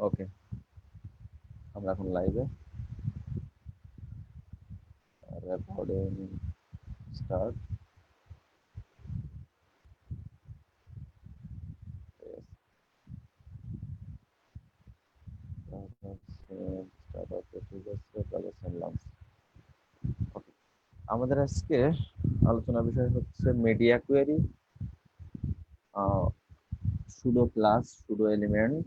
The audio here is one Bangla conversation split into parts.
ওকে, আমরা এখন লাইভে। Recording start. আমাদের আজকে আলোচনার বিষয় হচ্ছে media query, pseudo class, pseudo element,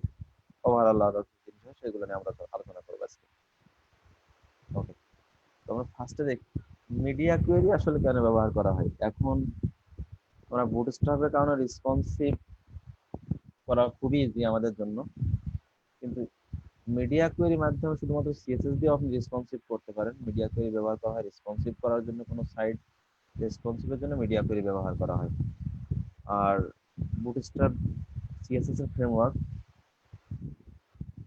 overall আরো কি জিনিস সেগুলো নিয়ে আমরা আলোচনা করবো আজকে। ওকে, তো আমরা ফার্স্টে দেখি মিডিয়া কোয়েরি আসলে কেন ব্যবহার করা হয়। এখন আমরা বুটস্ট্র্যাপের কারণে রেসপন্সিভ করা খুবই ইজি আমাদের জন্য, কিন্তু মিডিয়া কোয়েরির মাধ্যমে শুধুমাত্র সিএসএস দিয়ে আপনি রেসপন্সিভ করতে পারেন। মিডিয়া কোয়েরি ব্যবহার করা হয় রেসপন্সিভ করার জন্য, কোনো সাইট রেসপন্সিভের জন্য মিডিয়া কোয়েরি ব্যবহার করা হয়। আর বুটস্ট্র্যাপ সিএসএস এর ফ্রেমওয়ার্ক,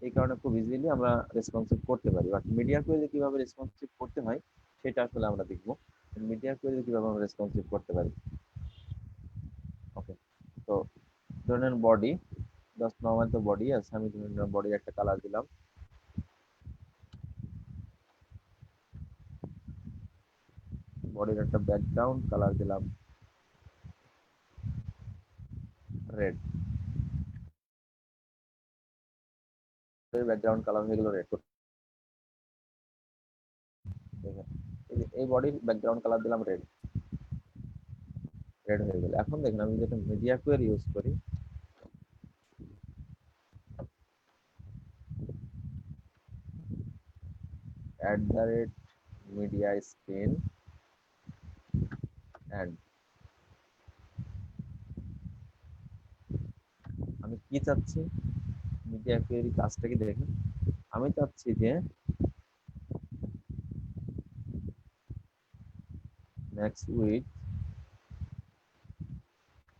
এই কারণে খুব ইজিলি আমরা রেসপন্সিভ করতে পারি। বাট মিডিয়া কোয়েরি কিভাবে রেসপন্সিভ করতে হয় সেটা আসলে আমরা দেখবো। মিডিয়া কোয়েরি কিভাবে আমরা রেসপন্সিভ করতে পারি। ওকে, তো ধরেন বডি, জাস্ট নর্মাল তো বডি আছে, আমি ধরেন বডির একটা কালার দিলাম, বডির একটা ব্যাকগ্রাউন্ড কালার দিলাম রেড, ব্যাকগ্রাউন্ড কালার হয়ে গেল রেড। এই বডির ব্যাকগ্রাউন্ড কালার দিলাম রেড, রেড হয়ে গেল। এখন দেখেন আমি যেটা মিডিয়া কোয়েরি ইউজ করি, @media screen and আমি কি চাচ্ছি, মিডিয়া কোয়েরি কাজটা কি দেখেন। আমি চাচ্ছি যে ম্যাক্স উইথ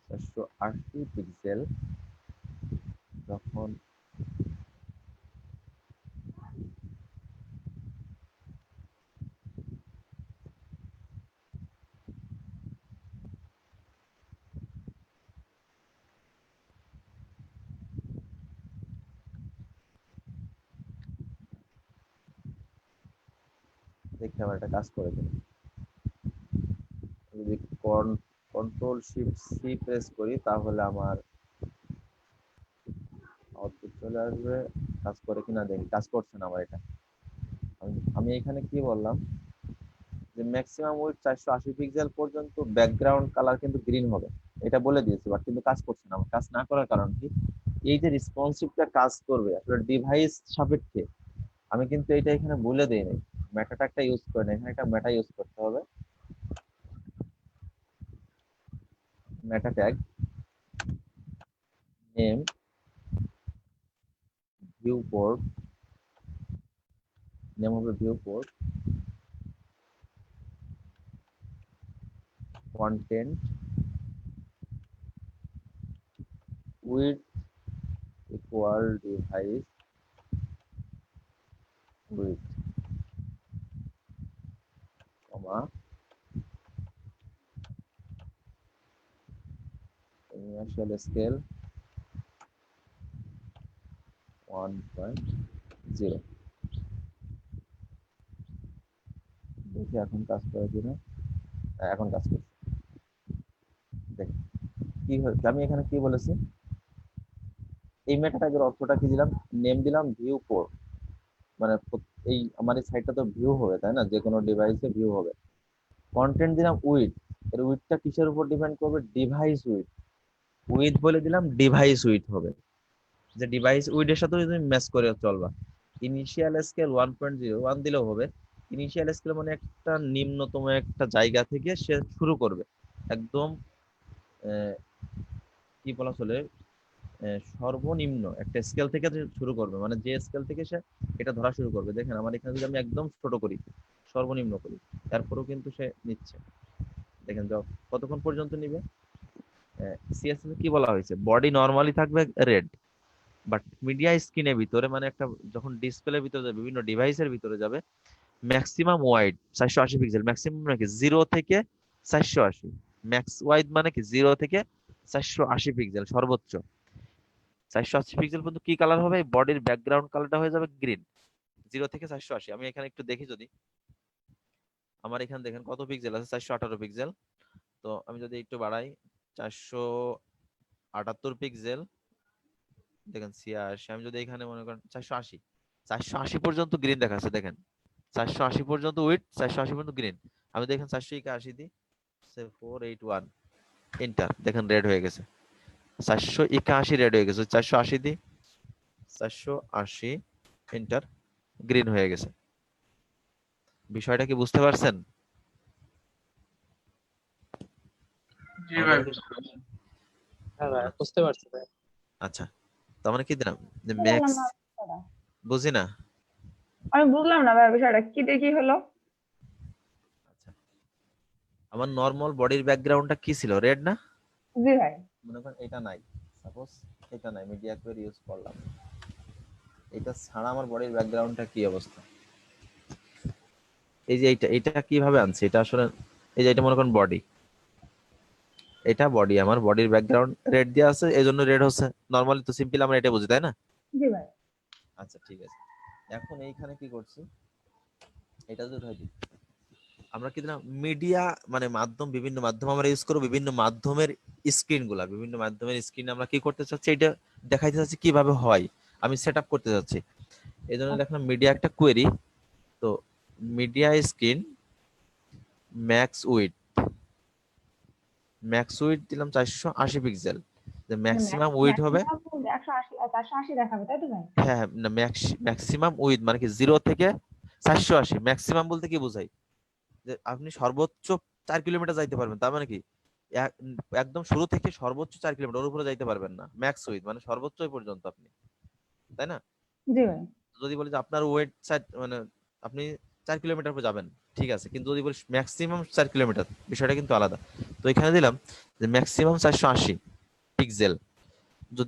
480 পিক্সেল, যখন দেখতে আমার একটা কাজ করে দিন, যদি কন্ট্রোল শিফট সি প্রেস করি তাহলে আমার আউটপুট চলে আসবে। কাজ করে কিনা দেখি, কাজ করছে না আমার এটা। আমি এখানে কি বললাম যে ম্যাক্সিমাম উইডথ 480 পিক্সেল পর্যন্ত ব্যাকগ্রাউন্ড কালার কিন্তু গ্রিন হবে, এটা বলে দিয়েছি। বাট কিন্তু কাজ করছে না। আমার কাজ না করার কারণ কি, এই যে রেসপন্সিভটা কাজ করবে আসলে ডিভাইস সাপেক্ষে, আমি কিন্তু এটা এখানে বলে দেই নাই, মেটা ট্যাগটা ইউজ করে না। এখানে একটা মেটা ইউজ করতে হবে, meta tag name viewport, name হবে viewport, content width equal device width, comma initial scale 1.0। দেখি এখন কাজ করে কিনা। এখন কাজ করছে। দেখি কি হয়েছে। আমি এখানে কি বলেছি, এই মেটা ট্যাগের অর্থটা কি দিলাম, নেম দিলাম ভিউ পোর্ট, মানে এই আমার এই সাইটটা তো ভিউ হবে তাই না, যে কোনো ডিভাইসে ভিউ হবে। কন্টেন্ট দিলাম উইথ, এর উইথটা কিসের উপর ডিপেন্ড করবে, ডিভাইস উইথ। উইথ বলে দিলাম ডিভাইস উইথ হবে, যে ডিভাইস উইথের সাথে তুমি ম্যাচ করে চলবা। ইনিশিয়াল স্কেল 1.0, 1 দিলেও হবে। ইনিশিয়াল স্কেল মানে একটা নিম্নতম একটা জায়গা থেকে সে শুরু করবে, একদম কি বলা চলে, সর্বনিম্ন একটা স্কেল থেকে যে শুরু করবে, মানে যে স্কেল থেকে সে এটা ধরা শুরু করবে। দেখেন আমার এখানে যদি আমি একদম ছোট করি, সর্বনিম্ন করি, তারপরেও কিন্তু সে নিচ্ছে। দেখেন কতক্ষণ পর্যন্ত নিবে। সিএসএস কি বলা হয়েছে, বডি নর্মালি থাকবে রেড, বাট মিডিয়া স্ক্রিনের ভিতরে মানে একটা যখন ডিসপ্লের ভিতরে যাবে, বিভিন্ন ডিভাইসের ভিতরে যাবে, ম্যাক্সিমাম ওয়াইড 480 পিক্সেল, ম্যাক্সিমাম নাকি 0 থেকে 480, ম্যাক্স ওয়াইড মানে কি 0 থেকে 480 পিক্সেল সর্বোচ্চ। 480 পিক্সেল পর্যন্ত কি কালার হবে? বডির ব্যাকগ্রাউন্ড কালারটা হয়ে যাবে গ্রিন। 0 থেকে 480। আমি এখানে একটু দেখি, যদি আমার এখানে দেখেন কত পিক্সেল আছে, 418 পিক্সেল। তো আমি যদি একটু বাড়াই, 478 পিক্সেল, দেখেন 86। আমি যদি এখানে মনে করেন 480, 480 পর্যন্ত গ্রিন দেখাচ্ছে, দেখেন 480 পর্যন্ত উইথ, 480 পর্যন্ত গ্রিন। আমি দেখেন 481 দিই, 481 এন্টার, দেখেন রেড হয়ে গেছে। 481 রেড হয়ে গেছে। 480 দিই, 480 এন্টার, গ্রিন হয়ে গেছে। বিষয়টা কি বুঝতে পারছেন? জি আমার ভাই, কথা কি? বুঝতে পারছি। হ্যাঁ ভাই, বুঝতে পারছি ভাই। আচ্ছা, তার মানে কি দিলাম যে বুঝতে পারলাম ম্যাক্স, না বিষয়টা। বুঝি না। আমি বুঝলাম না ভাই বিষয়টা কি দিয়ে কি হলো। আচ্ছা, আমার নর্মাল বডির ব্যাকগ্রাউন্ডটা কি ছিল? রেড না? জি ভাই। মনে করেন এটা নাই, সাপোজ এটা নাই, মিডিয়া কোয়ারি ইউজ করলাম, এটা ছাড়া আমার বডির ব্যাকগ্রাউন্ডটা কি অবস্থা? এই যে এটা, এটা কিভাবে আনছে এটা আসলে, এই যে এটা মনে করেন বডি, এটা বডি, আমার বডির ব্যাকগ্রাউন্ড রেড দিয়ে আছে, এই জন্য রেড হচ্ছে। নর্মালি তো সিম্পল আমরা এটা বুঝি, তাই না? জি ভাই। আচ্ছা ঠিক আছে, এখন এইখানে কি করছি, এটা যদি উঠাই দিই, আমরা কি দিলাম মিডিয়া, মানে মাধ্যম, বিভিন্ন মাধ্যম আমরা ইউজ করবো, বিভিন্ন মাধ্যমের স্ক্রিন গুলা, বিভিন্ন মাধ্যমের স্ক্রিন আমরা কি করতে চাচ্ছি, এটা দেখাইতে চাচ্ছি কিভাবে হয়, আমি সেট আপ করতে চাচ্ছি। এই জন্য দেখলাম মিডিয়া একটা কোয়েরি, তো media screen max weed, max weed দিলাম 480 পিক্সেল, যে ম্যাক্সিমাম উইড হবে। ম্যাক্সিমাম 180 480 দেখাবে তাই তো ভাই? হ্যাঁ হ্যাঁ, না ম্যাক্সিমাম উইড মানে কি 0 থেকে 480। ম্যাক্সিমাম বলতে কি বোঝায়, যে আপনি সর্বোচ্চ 4 কিলোমিটার যাইতে পারবেন, তার মানে কি এক- একদম শুরু থেকে সর্বোচ্চ 4 কিলোমিটার, ওর উপরে যাইতে পারবেন না। ম্যাক্স উইড মানে সর্বোচ্চ ওই পর্যন্ত আপনি, তাই না? জি ভাই। যদি বলি যে আপনার ওয়েট মানে আপনি 4 কিলোমিটার উপরে যাবেন, ঠিক আছে, কিন্তু যদি বলি ম্যাক্সিমাম 4 কিলোমিটার, বিষয়টা কিন্তু আলাদা। তো এখানে দিলাম যে ম্যাক্সিমাম 480 পিক্সেল।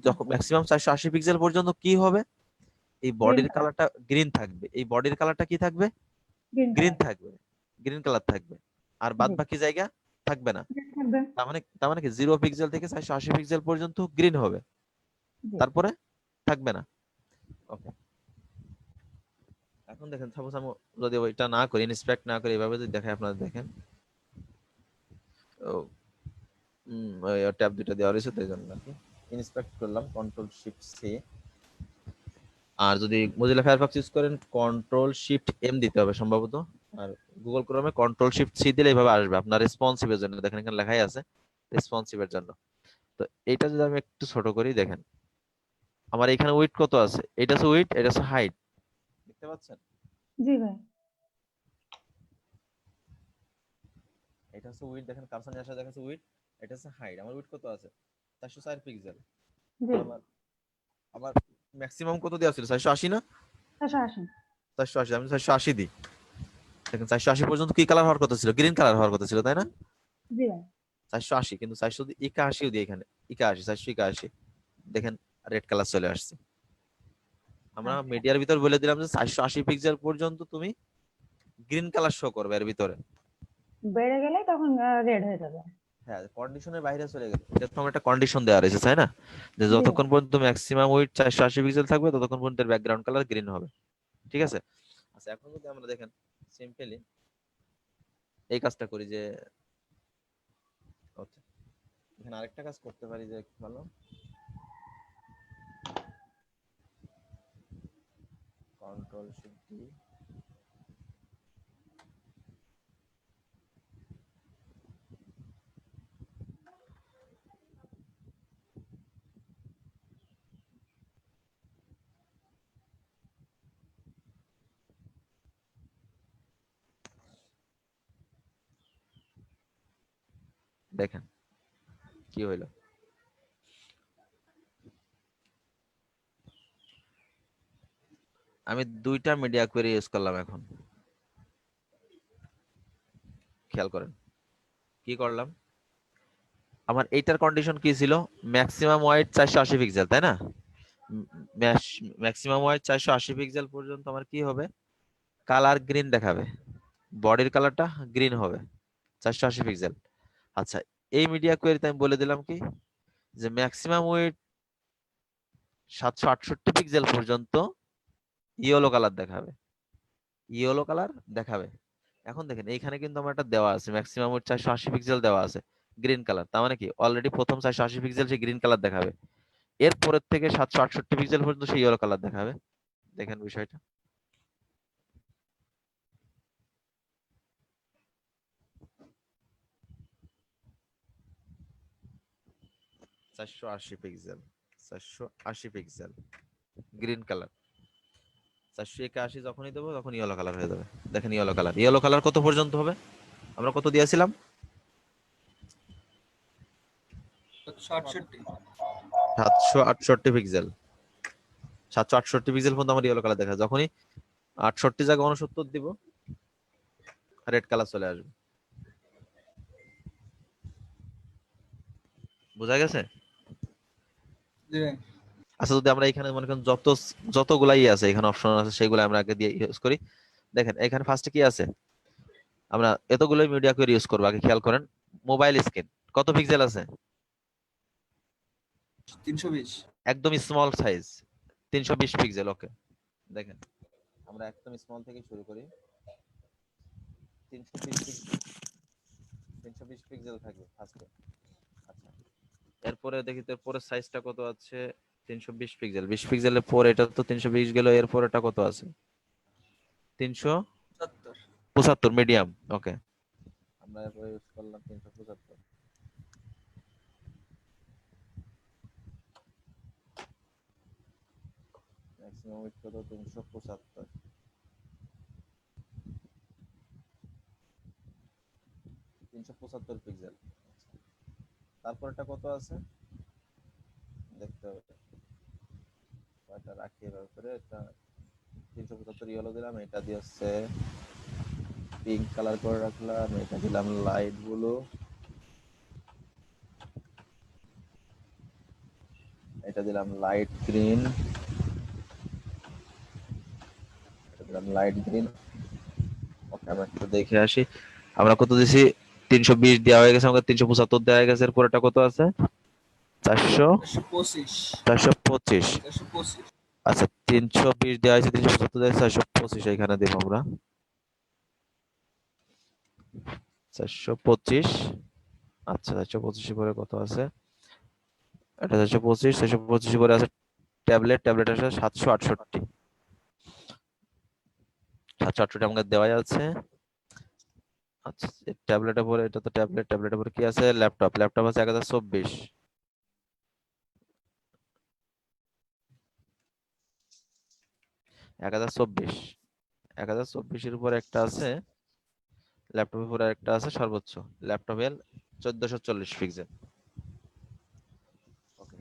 যখন আচ্ছা, ম্যাক্সিমাম 480 পিক্সেল পর্যন্ত কি হবে, এই গ্রিন বডির কালার। কালারটা গ্রিন থাকবে, এই বডির কালারটা কি থাকবে, গ্রিন গ্রিন কালার। থাকবে, গ্রিন কালার থাকবে, আর বাদ জি। বাকি জায়গা থাকবে না। গ্রিন থাকবে। তার মানে কি 0 পিক্সেল থেকে 480 পিক্সেল পর্যন্ত গ্রিন হবে, জি। তারপরে থাকবে না। ওকে, এখন দেখেন সাপোজ আমি যদি ওইটা না করি, ইন্সপেক্ট না করি, এভাবে যদি দেখাই, আপনারা দেখেন ট্যাব দুটো দেওয়া রয়েছে, তাই জন্য আর কি ইন্সপেক্ট করলাম, কন্ট্রোল শিফট সি। আর যদি মোজিলা ফায়ারফক্স ইউজ করেন, কন্ট্রোল শিফট এম দিতে হবে সম্ভবত। আর গুগল ক্রোমে কন্ট্রোল শিফট সি দিলে এইভাবে আসবে আপনার রেসপন্সিভের জন্য, দেখেন এখানে লেখাই আছে রেসপন্সিভের জন্য। তো এইটা যদি আমি একটু ছোট করি, দেখেন আমার এখানে উইড কত আছে, এটা হচ্ছে উইড, এটা হচ্ছে হাইট, দেখতে পাচ্ছেন? জি ভাই। এটা হচ্ছে উইড, দেখেন কারসার নিয়ে আসা দেখাচ্ছে উইড, এটা হচ্ছে হাইট। আমার উইড কত আছে, 404 পিক্সেল। জি। আর আমার আমার ম্যাক্সিমাম কত দেওয়া ছিল, 480 না? 480। 480, আমি 480 দিই, দেখেন 480 পর্যন্ত কি কালার হওয়ার কথা ছিল, গ্রিন কালার হওয়ার কথা ছিল, তাই না? জি ভাই। 480, কিন্তু 481 দিই এখানে, 81, 481, দেখেন রেড কালার চলে আসছে। আমরা আচ্ছা, মিডিয়ার ভিতর বলে দিলাম যে 480 পিক্সেল পর্যন্ত তুমি গ্রিন কালার শো করবে এর ভিতরে। বেড়ে গেলে তখন রেড হয়ে যাবে। হ্যাঁ, কন্ডিশনের বাইরে চলে গেল, এটা তো আমার একটা কন্ডিশন দেওয়া রয়েছে, তাই না? যে জি ভাই। যতক্ষণ পর্যন্ত ম্যাক্সিমাম উইডথ 480 পিক্সেল থাকবে, ততক্ষণ পর্যন্ত এর ব্যাকগ্রাউন্ড কালার গ্রিন হবে, ঠিক আছে? আচ্ছা, এখন যদি আমরা দেখেন সিম্পলি এই কাজটা করি, যে ওকে, এখানে আরেকটা কাজ করতে পারি, যে ভালো কন্ট্রোল শিফট ডি, দেখেন কি হইলো। আমি দুইটা মিডিয়া কোয়েরি ইউজ করলাম, এখন খেয়াল করেন কি করলাম। আমার এইটার কন্ডিশন কি ছিল, ম্যাক্সিমাম ওয়াইড 480 পিক্সেল, তাই না? ম্যাক্সিমাম ওয়াইড 480 পিক্সেল পর্যন্ত আমার কি হবে, কালার গ্রিন দেখাবে, বডির কালারটা গ্রিন হবে, 480 পিক্সেল। আচ্ছা, এই মিডিয়া কোয়েরিতে আমি বলে দিলাম কি, যে ম্যাক্সিমাম উইডথ 768 পিক্সেল পর্যন্ত ইয়েলো কালার দেখাবে, ইয়েলো কালার দেখাবে। এখন দেখেন এইখানে কিন্তু আমার একটা দেওয়া আছে ম্যাক্সিমাম 480 পিক্সেল দেওয়া আছে গ্রিন কালার, তার মানে কি অলরেডি প্রথম 480 পিক্সেল সে গ্রিন কালার দেখাবে, এরপরের থেকে 768 পিক্সেল পর্যন্ত সে ইয়েলো কালার দেখাবে। দেখেন বিষয়টা, চারশো আশি পিক্সেল, 480 পিক্সেল গ্রিন কালার, 481 যখনই দেবো তখন ইয়েলো কালার হয়ে যাবে। দেখেন ইয়েলো কালার, ইয়েলো কালার কত পর্যন্ত হবে, আমরা কত দিয়েছিলাম, 768 768 পিক্সেল, 768 পিক্সেল পর্যন্ত আমার ইয়েলো কালার দেখা, যখনই 68 জায়গায় 69 দিব রেড কালার চলে আসবে। বোঝা গেছে? জি ভাই। আচ্ছা যদি আমরা এখানে মনে করেন যতগুলাই আছে এখানে অপশন আছে সেগুলো আমরা আগে দিয়ে ইউজ করি। দেখেন এখানে ফার্স্টে কি আছে, আমরা এতগুলোই মিডিয়া কোয়ারি ইউজ করবো, আগে খেয়াল করেন। মোবাইল স্ক্রিন কত পিক্সেল আছে, 320 একদম স্মল সাইজ 320 পিক্সেল। ওকে, দেখেন আমরা একদম স্মল থেকে শুরু করি, 320 পিক্সেল, 320 পিক্সেল থাকবে ফার্স্টে। আচ্ছা এরপরে দেখি তো এরপরে সাইজটা কত আছে, 320 পিক্সেল, 20 পিক্সেলের পর এটা তো 320 গেল, এরপর এটা কত আছে, 375 মিডিয়াম। ওকে, আমরা এরপরে ইউজ করলাম 375, ম্যাক্সিমাম উইডথ কত, 375, 375 পিক্সেল। তারপর এটা কত আছে দেখতে হবে, এটা রাখি এভাবে করে, এটা 375 ইয়েলো দিলাম, এটা দিয়ে হচ্ছে পিঙ্ক কালার করে রাখলাম, এটা দিলাম লাইট ব্লু, এটা দিলাম লাইট গ্রিন, এটা দিলাম লাইট গ্রিন। ওকে আমরা একটু দেখে আসি, আমরা কত দিছি, 320 দেওয়া হয়ে গেছে, আমাদের 375 দেওয়া হয়ে গেছে, এরপর এটা কত আছে, 425। আচ্ছা 320 দেওয়া হয়েছে, 375 দেওয়া হয়েছে, 425 এখানে দেবো আমরা 425। আচ্ছা 425 পরে কত আছে, এটা 425, 425 পরে আছে ট্যাবলেট আছে 768, 768 আমাকে দেওয়া আছে। আচ্ছা ট্যাবলেটের পরে, এটা তো ট্যাবলেটের পরে কি আছে, ল্যাপটপ আছে 1024, 1024, 1024-এর উপর একটা আছে, ল্যাপটপের উপরে একটা আছে সর্বোচ্চ, ল্যাপটপের 1440 পিক্সেল। ওকে,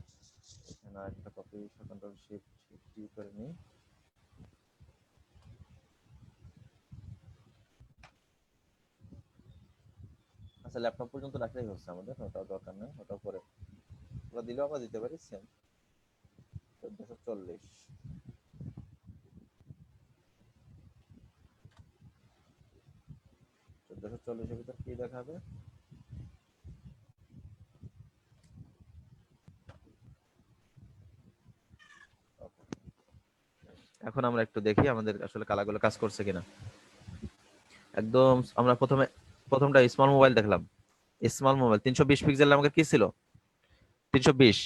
এখানে একটা কপি, কন্ট্রোল শিফট করে নিই। আচ্ছা ল্যাপটপ পর্যন্ত রাখলেই হচ্ছে আমাদের, ওটাও দরকার নেই, ওটা পরে ওটা দিলেও আমরা দিতে পারি সেম 1440। 1440-এর ভিতর কি দেখাবে, এখন আমরা একটু দেখি আমাদের আসলে কালারগুলো কাজ করছে কিনা। একদম আমরা প্রথমটা স্মল মোবাইল দেখলাম, স্মল মোবাইল 320 পিক্সেল আমাকে কি ছিল, 320,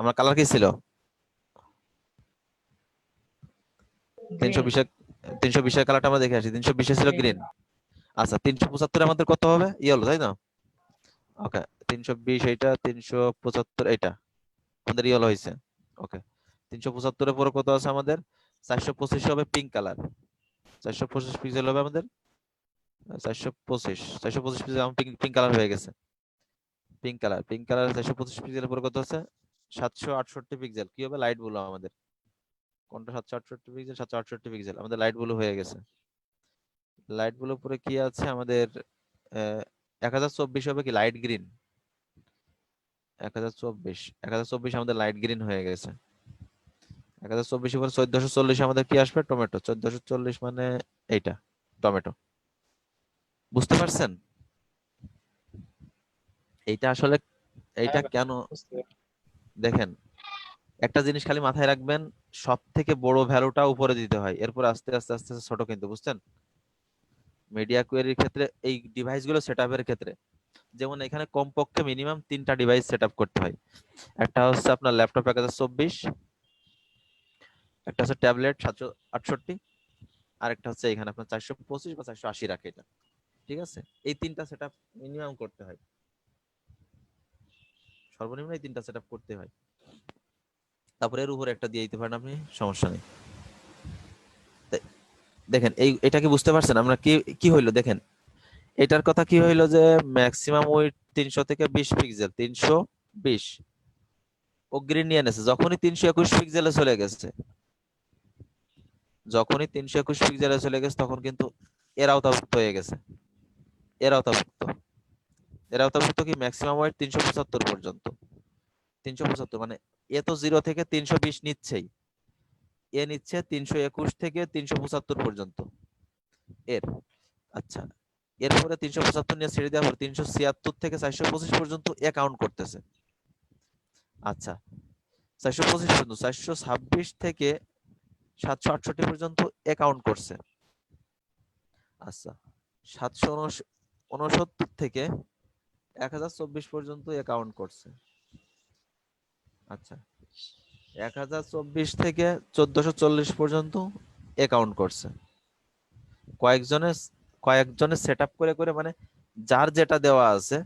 আমার কালার কি ছিল, 320 320-এর কালারটা আমরা দেখে আসি, 320-এ ছিল গ্রিন। আচ্ছা 375 আমাদের কত হবে, ইয়েলো, তাই না? ওকে 320 এইটা, 375 এইটা আমাদের ইয়েলো হয়েছে। ওকে 375-এর পরে কত আছে আমাদের, 425 হবে পিঙ্ক কালার, 425 পিক্সেল হবে আমাদের, 425 পিক্সেল আমার পিঙ্ক কালার হয়ে গেছে, পিঙ্ক কালার 425 পিক্সেলের পরে কত আছে, 768 পিক্সেল কি হবে, লাইট ব্লু আমাদের, কোনটা 768 পিক্সেল, 768 পিক্সেল আমাদের লাইট ব্লু হয়ে গেছে। লাইট ব্লু পরে কি আছে আমাদের, 1024 হবে কি লাইট গ্রিন, 1024 আমাদের লাইট গ্রিন হয়ে গেছে। 1024 পরে 1440 আমাদের কি আসবে, টমেটো, 1440 মানে এইটা টমেটো। বুঝতে পারছেন এইটা আসলে, এইটা হ্যাঁ ভাই, কেন, বুঝতে পারছি। দেখেন একটা জিনিস খালি মাথায় রাখবেন, সব থেকে বড় ভ্যালুটা উপরে দিতে হয়, এরপর আস্তে আস্তে আস্তে আস্তে ছোট, কিন্তু বুঝছেন মিডিয়া কোয়েরির ক্ষেত্রে, এই ডিভাইস গুলো সেট আপের ক্ষেত্রে। যেমন এখানে কমপক্ষে মিনিমাম 3টা ডিভাইস সেট আপ করতে হয়। একটা হচ্ছে আপনার ল্যাপটপ 1024, একটা হচ্ছে ট্যাবলেট 768, আর একটা হচ্ছে এখানে আপনার 425 বা 480 রাখে এটা। ঠিক আছে, এই 3টা সেট আপ মিনিমাম করতে হয়, সর্বনিম্ন এই 3টা সেট আপ করতে হয়। তারপরে এর উপরে একটা দিয়ে দিতে পারেন আপনি, সমস্যা নেই। দে- দেখেন এটা কি বুঝতে পারছেন আমরা কি কি হইলো দেখেন, এটার কথা কি হইলো যে ম্যাক্সিমাম উইডথ 300 থেকে 20 পিক্সেল, 320 ও গ্রিন নিয়ে নেছে। যখনই 321 পিক্সেলে চলে গেছে, যখনই 321 পিক্সেলে চলে গেছে, তখন কিন্তু এর আওতাভুক্ত হয়ে গেছে। এর আওতাভুক্ত, এর আওতাভুক্ত কি ম্যাক্সিমাম ওয়েট 375 পর্যন্ত। 375 মানে এ তো 0 থেকে 320 নিচ্ছেই, এ নিচ্ছে 321 থেকে 375 পর্যন্ত এর। আচ্ছা, এরপরে 375 নিয়ে ছেড়ে দেওয়ার পর 376 থেকে 425 পর্যন্ত এ কাউন্ট করতেছে। আচ্ছা, 425 পর্যন্ত, 426 থেকে 768 পর্যন্ত এ কাউন্ট করছে। আচ্ছা, 769 থেকে 1024 পর্যন্ত এ কাউন্ট করছে। আচ্ছা, 1024 থেকে 1440 পর্যন্ত এ কাউন্ট করছে। কয়েকজনের কয়েকজনের সেট আপ করে করে, মানে যার যেটা দেওয়া আছে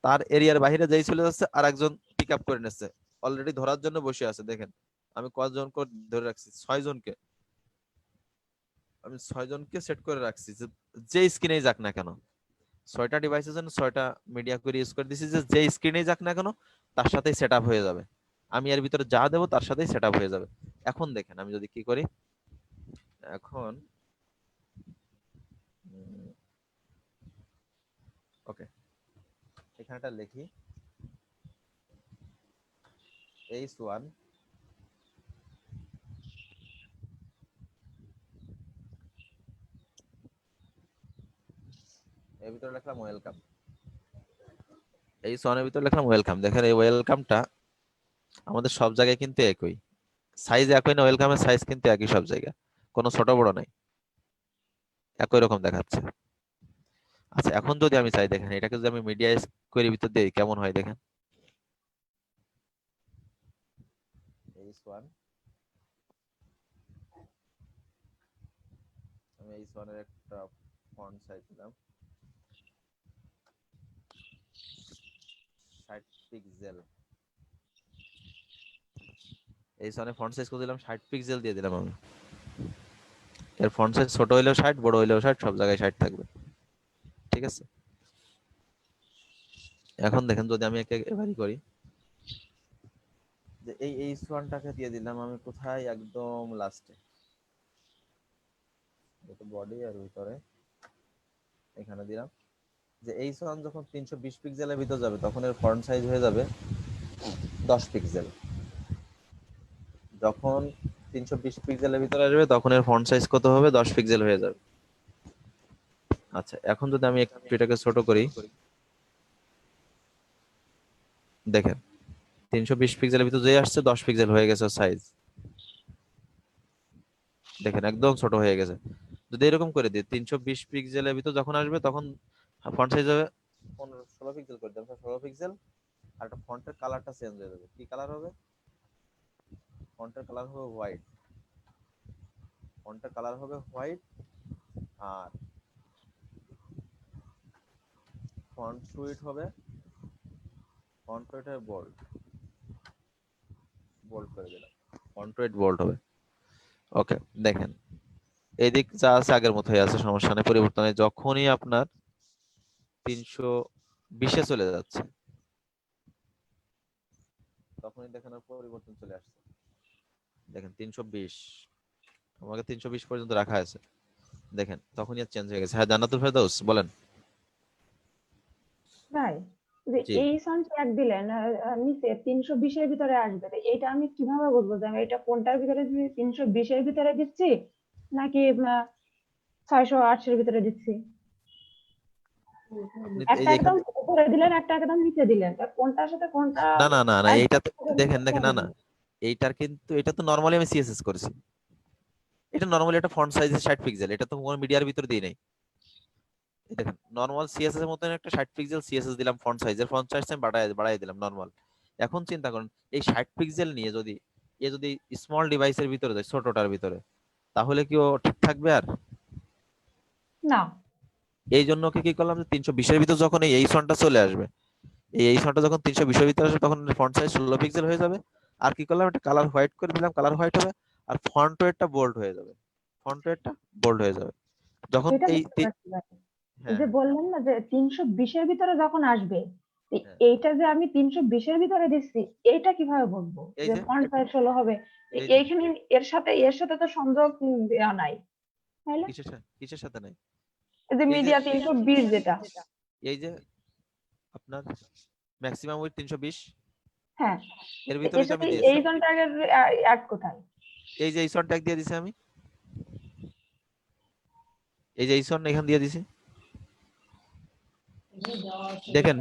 তার এরিয়ার বাইরে যেই চলে যাচ্ছে, আর একজন পিক আপ করে নিচ্ছে, অলরেডি ধরার জন্য বসে আছে। দেখেন আমি কয়জন করে ধরে রাখছি, 6 জনকে। আমি 6 জনকে সেট করে রাখছি, যে স্ক্রিনেই যাক না কেন, 6টা ডিভাইসের জন্য 6টা মিডিয়া করে ইউজ করে দিছি, যে স্ক্রিনেই যাক না কেন তার সাথেই সেট আপ হয়ে যাবে। আমি এর ভিতরে যা দেবো তার সাথেই সেট আপ হয়ে যাবে। এখন দেখেন আমি যদি কি করি, এখন ওকে, এখানটা লিখি H1, এর ভিতরে লিখলাম ওয়েলকাম। H1 এর ভিতরে লিখলাম ওয়েলকাম। দেখেন এই ওয়েলকামটা আমাদের সব জায়গায় কিন্তু একই সাইজ, একই না, ওয়েলকামের সাইজ কিন্তু একই সব জায়গায়, কোনো ছোট বড় নাই, একই রকম দেখাচ্ছে। আচ্ছা, এখন যদি আমি চাই, দেখেন এটাকে যদি আমি মিডিয়া কোয়েরির ভিতর দিই কেমন হয় দেখেন। H1, আমি H1 এর একটা ফন্ট সাইজ দিলাম 60 পিক্সেল। H1 এর ফন্ট সাইজ করে দিলাম 60 পিক্সেল দিয়ে দিলাম আমি। এর ফন্ট সাইজ ছোট হইলেও 60, বড় হইলেও 60, সব জায়গায় 60 থাকবে। ঠিক আছে, এখন দেখেন যদি আমি এবারই করি, যে এই H1টাকে দিয়ে দিলাম আমি কোথায়, একদম লাস্টে, বডি আর ভিতরে এখানে দিলাম। যে H1 যখন 320 পিক্সেলের ভিতর যাবে, তখন এর ফন্ট সাইজ হয়ে যাবে 10 পিক্সেল। যখন 320 পিক্সেলের ভিতরে আসবে, তখন এর ফন্ট সাইজ কত হবে, 10 পিক্সেল হয়ে যাবে। আচ্ছা, এখন যদি আমি একটু এটাকে ছোট করি, দেখেন 320 পিক্সেলের ভিতর যে আসছে 10 পিক্সেল হয়ে গেছে সাইজ। দেখেন একদম ছোট হয়ে গেছে। যদি এরকম করে দিই, 320 পিক্সেলের ভিতর যখন আসবে, তখন ফন্ট সাইজ হবে 16 পিক্সেল করে দিলাম, 16 পিক্সেল। আর একটা ফন্টের কালারটা চেঞ্জ হয়ে যাবে। কি কালার হবে? ফন্টের কালার হবে হোয়াইট। ফন্টের কালার হবে হোয়াইট, আর ফন্ট সুইট হবে, ফন্ট ওয়েট হবে বোল্ড। বোল্ড করে দিলাম, ফন্ট ওয়েট বোল্ড হবে। ওকে, দেখেন এদিক যা আছে আগের মতোই আছে, সমস্যা নেই, পরিবর্তন নেই। যখনই আপনার 320-এ চলে যাচ্ছে, তখনই দেখেন আর পরিবর্তন চলে আসছে। দেখেন 320, আমাকে 320 পর্যন্ত রাখা আছে, দেখেন তখনই আর চেঞ্জ হয়ে গেছে। হ্যাঁ, জান্নাতুল ফেরদৌস বলেন। ভাই, যে জি, এই সন ট্যাগ দিলেন নিচে 320-এর ভিতরে আসবে, তো এটা আমি কিভাবে বুঝবো যে আমি এটা কোনটার ভিতরে 320-এর ভিতরে দিচ্ছি নাকি 680-এর ভিতরে দিচ্ছি? আপনি এই একটা যে একদম এখানে, উপরে দিলেন, একটা একদম নিচে দিলেন, তা কোনটার সাথে কোনটা না না না না, অ্যাড এইটা দেখেন দেখেন, না না, করবেন? এইটার কিন্তু এটা তো নরমালি আমি সিএসএস করেছি, এটা নরমালি একটা ফন্ট সাইজ 60 পিক্সেল, এটা তো কোনো মিডিয়ার ভিতর দিই নাই। এই দেখেন নরমাল সিএসএস এর মতন একটা 60 পিক্সেল সিএসএস দিলাম, ফন্ট সাইজ আমি বাড়াই দিলাম নরমাল। এখন চিন্তা করুন এই 60 পিক্সেল নিয়ে যদি যদি স্মল ডিভাইসের ভিতরে যায়, ছোটটার ভিতরে, তাহলে কি ও ঠিক থাকবে আর? না। এই জন্য ওকে কি করলাম যে 320 এর ভিতর যখন এই ফন্টটা চলে আসবে, এই ফন্টটা যখন 320 এর ভিতরে আসবে তখন ফন্ট সাইজ 16 পিক্সেল হয়ে যাবে। আর কি করলাম, একটা কালার হোয়াইট করে দিলাম, কালার হোয়াইট হবে। আর ফন্ট ওয়েটটা বোল্ড হয়ে যাবে, ফন্ট ওয়েটটা বোল্ড হয়ে যাবে যখন সেটা এই বুঝতে পারছি ভাই। এই হ্যাঁ যে বললেন না যে 320-এর ভিতরে যখন আসবে, হ্যাঁ এইটা যে আমি 320-এর ভিতরে দিচ্ছি, এইটা কিভাবে বুঝবো এই যে যে ফন্ট সাইজ 16 হবে? এই যে এইখানে এর সাথে তো সংযোগ দেওয়া নাই, তাই না? কিসের সাথে নাই? এই যে এই যে মিডিয়া 320 যেটা। এই যে আপনার ম্যাক্সিমাম উইথ 320, হ্যাঁ, এর এর ভিতরেই তো সাথে আমি দিয়েছি। এই কন্ট্যাক্টের অ্যাড কোথায়? এই যে এইসন ট্যাগ দিয়ে দিছি আমি, এই যে এইসন এখানে দিয়ে দিছি। দেখেন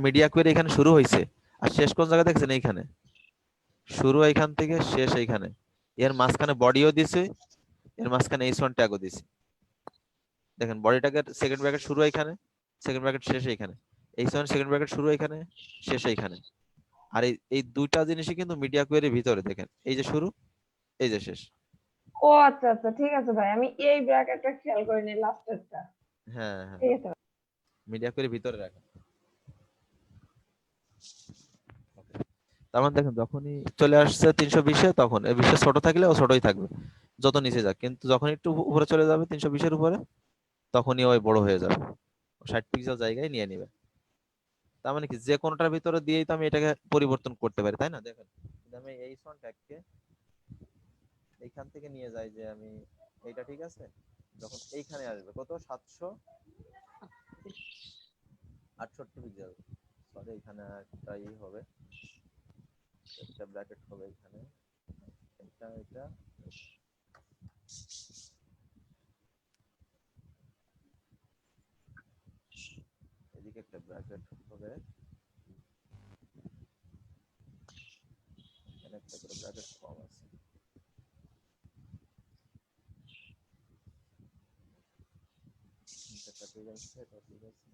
মিডিয়া কোয়েরি এখানে শুরু হয়েছে, আর শেষ কোন জায়গা দেখছেন? এইখানে শুরু এইখান থেকে শেষ এইখানে। এর মাঝখানে বডিও দিছে, এর মাঝখানে এইসন ট্যাগও দিছে। দেখেন বডি ট্যাগের সেকেন্ড ব্র্যাকেট শুরু এইখানে, সেকেন্ড ব্র্যাকেট শেষ এইখানে। এইসন সেকেন্ড ব্র্যাকেট শুরু এইখানে, শেষ এইখানে। আর এই দুইটা জিনিসই কিন্তু মিডিয়া কোয়েরির ভিতরে। দেখেন এই যে শুরু, এই যে শেষ। ও আচ্ছা আচ্ছা, ঠিক আছে ভাই, আমি এই ব্র্যাকেটটা খেয়াল করিনি, লাস্টেরটা। হ্যাঁ হ্যাঁ, ঠিক আছে। মিডিয়া কোয়েরির ভিতরে রাখেন। তার মানে দেখেন যখনই চলে আসছে 320-এ, তখন এই 20 ছোট থাকলে ও ছোটই থাকবে যত নিচে যাক, কিন্তু যখন একটু উপরে চলে যাবে 320-এর উপরে, তখনই ওই বড় হয়ে যাবে, 60 পিক্সেল জায়গায় নিয়ে নিবে। তার মানে কি যে কোনোটার ভিতরে দিয়েই তো আমি এটাকে পরিবর্তন করতে পারি, তাই না? দেখেন যদি আমি এই ট্যাগকে এইখান থেকে নিয়ে যাই, যে আমি এইটা ঠিক আছে, যখন এইখানে আসবে কত 768 পিক্সেল, সরি এখানে একটাই হবে, একটা ব্র্যাকেট হবে এখানে, এটা এদিকে একটা ব্র্যাকেট হবে, এখানে একটা করে ব্র্যাকেট কম আছে। এটা ঠিক আছে, এটা ঠিক আছে।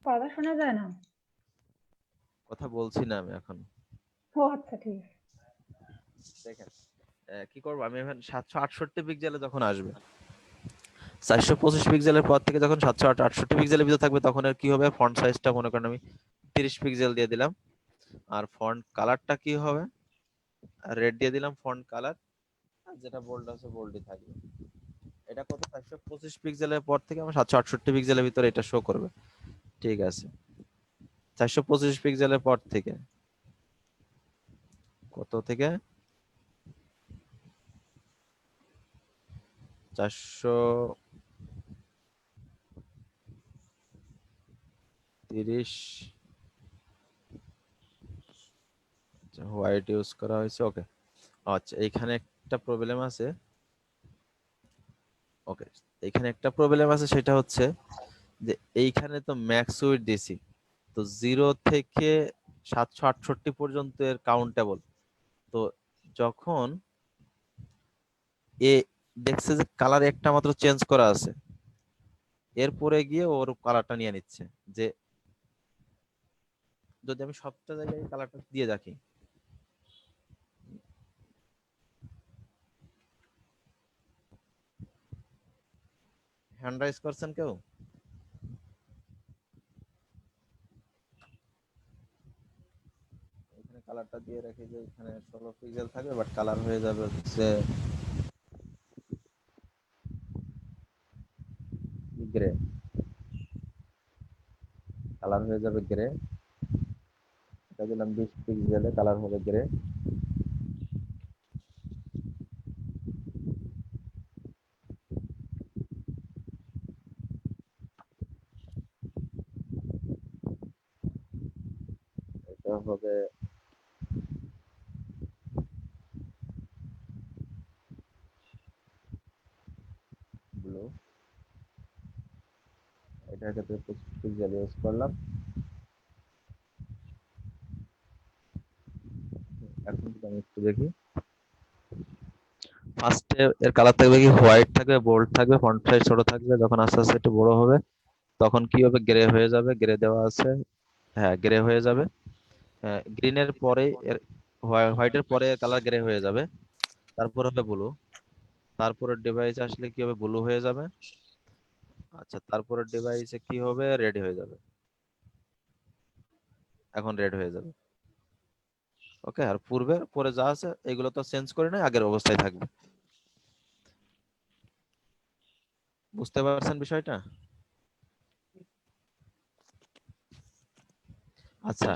কথা শোনা যায় না? কথা বলছি না আমি এখন। ও আচ্ছা, ঠিক আছে। দেখেন কি করবো আমি এখন 768 পিক্সেলে যখন আসবে, 425 পিক্সেলের পর থেকে যখন 768 পিক্সেলের ভিতর থাকবে, তখন আর কি হবে, ফন্ট সাইজটা মনে করেন আমি 30 পিক্সেল দিয়ে দিলাম। আর ফন্ট কালারটা কি হবে, রেড দিয়ে দিলাম ফন্ট কালার, যেটা বোল্ড আছে বোল্ডই থাকবে। এটা কত, 425 পিক্সেলের পর থেকে আমার 768 পিক্সেলের ভিতরে এটা শো করবে। ঠিক আছে, 425 পিক্সেলের পর থেকে, কত থেকে, 430 হোয়াইট ইউজ করা হয়েছে, ওকে। আচ্ছা এইখানে একটা প্রবলেম আছে, ওকে এইখানে একটা প্রবলেম আছে, সেটা হচ্ছে যে এইখানে তো ম্যাক্স উইডথ দিছি, তো 0 থেকে 768 পর্যন্ত এর কাউন্টেবল। তো যখন এ দেখছে যে কালার একটা মাত্র চেঞ্জ করা আছে, এরপরে গিয়ে ওর কালারটা নিয়ে নিচ্ছে। যে যদি আমি সবটা জায়গায় কালারটা দিয়ে রাখি, হ্যান্ড রাইজ করছেন কেউ? এখানে কালারটা দিয়ে রাখি যে এখানে 16 পিক্সেল থাকবে, বাট কালার হয়ে যাবে হচ্ছে গ্রে, কালার হয়ে যাবে গ্রে। এটা দিলাম 20 পিক্সেলে, কালার হবে গ্রে। এটা হবে ব্লু। এটার ক্ষেত্রে 25 পিক্সেল ইউজ করলাম। এখন যদি আমি একটু দেখি, ফার্স্টে এর কালার থাকবে কি, হোয়াইট থাকবে, বোল্ড থাকবে, ফন্ট সাইজ ছোট থাকবে। যখন আস্তে আস্তে একটু বড় হবে তখন কি হবে, গ্রে হয়ে যাবে। গ্রে দেওয়া আছে, হ্যাঁ গ্রে হয়ে যাবে। গ্রিনের পরে এর হোয়াইটের পরে কালার গ্রে হয়ে যাবে। তারপর হবে ব্লু। তারপরে ডিভাইস আসলে কি হবে, ব্লু হয়ে যাবে। আচ্ছা, তারপরে ডিভাইসে কি হবে, রেড হয়ে যাবে। এখন রেড হয়ে যাবে। ওকে, আর পূর্বে পরে যা আছে এগুলো তো চেঞ্জ করে নাই, আগের অবস্থায় থাকবে। বুঝতে পারছেন বিষয়টা? আচ্ছা,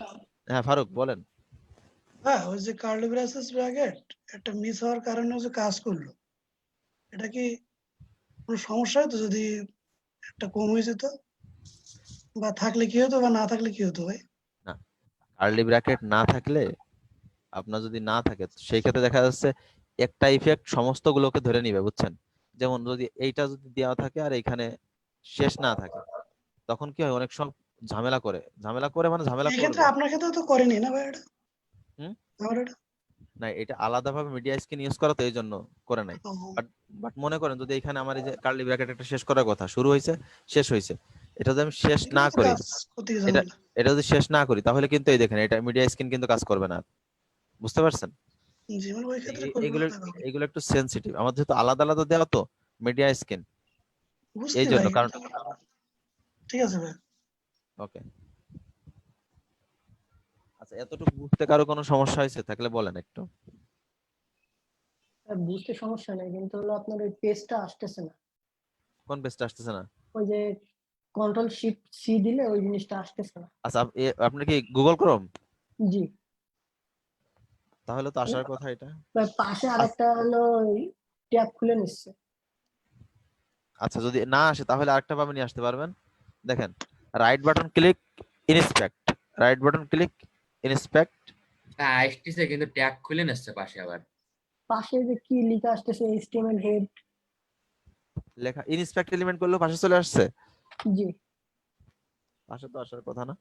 হ্যাঁ ফারুক বলেন। হ্যাঁ, ওই যে কার্লি ব্রাসেস ব্র্যাকেট একটা মিস হওয়ার কারণে যে কাজ করলো, এটা কি কোনো সমস্যা হতো যদি একটা কম হয়ে যেত, বা থাকলে কি হতো বা না থাকলে কি হতো ভাই? না, কার্লি ব্র্যাকেট না থাকলে, আপনার যদি না থাকে সেই ক্ষেত্রে দেখা যাচ্ছে একটা ইফেক্ট সমস্ত গুলোকে ধরে নিবে, বুঝছেন? যেমন যদি এইটা যদি দেওয়া থাকে আর এখানে শেষ না থাকে, তখন কি হয়, অনেক সব ঝামেলা করে, ঝামেলা করে মানে ঝামেলা এই ক্ষেত্রে করবে। আপনার ক্ষেত্রে তো করেনি না ভাই এটা? হুম। আমার এটা না, এটা আলাদাভাবে মিডিয়া স্কিন ইউজ করা তো এই জন্য করে নাই। ও, বাট বাট মনে করেন যদি এখানে আমার এই যে কার্লি ব্র্যাকেট একটা শেষ করার কথা, শুরু হয়েছে শেষ হয়েছে, এটা যদি আমি শেষ না এগুলো তো করি, কাজ করতে গিয়ে এটা ঝামেলা। এটা যদি শেষ না করি তাহলে কিন্তু এই দেখেন এটা মিডিয়া স্কিন কিন্তু কাজ করবে না। বুঝতে পারছেন? জি, মানে ওই ক্ষেত্রে করবে এগুলো না কাউকে। এগুলো একটু সেনসিটিভ, আমার যেহেতু আলাদা আলাদা দেওয়া তো মিডিয়া স্কিন, এই বুঝছি জন্য ভাই, কারণ। ঠিক আছে ভাই। ওকে, আচ্ছা, এতটুকু বুঝতে কারো কোনো সমস্যা হয়েছে থাকলে বলেন একটু। বুঝতে সমস্যা নেই, কিন্তু হলো আপনার ওই পেজটা আসতেছে না। কোন পেজটা আসতেছে না? ওই যে কন্ট্রোল শিফট সি দিলে ওই জিনিসটা আসতেছে না। আচ্ছা, আপনার কি গুগল ক্রোম? জি, তাহলে তো আসার কথা এটা। পাশে আচ্ছা, আরেকটা হলো ট্যাব খুলে নিচ্ছে। আচ্ছা, যদি না আসে তাহলে আরেকটা ভাবে নিয়ে আসতে পারবেন। দেখেন, right button click, inspect, right button click, inspect. আসতেছে কিন্তু ট্যাগ খুলে নিচ্ছে পাশে আবার। পাশে যে কি লেখা আসতেছে এইচটিএমএল হেড। লেখা ইন্সপেক্ট এলিমেন্ট করলেও পাশে চলে আসছে। জি, পাশে তো আসার কথা না।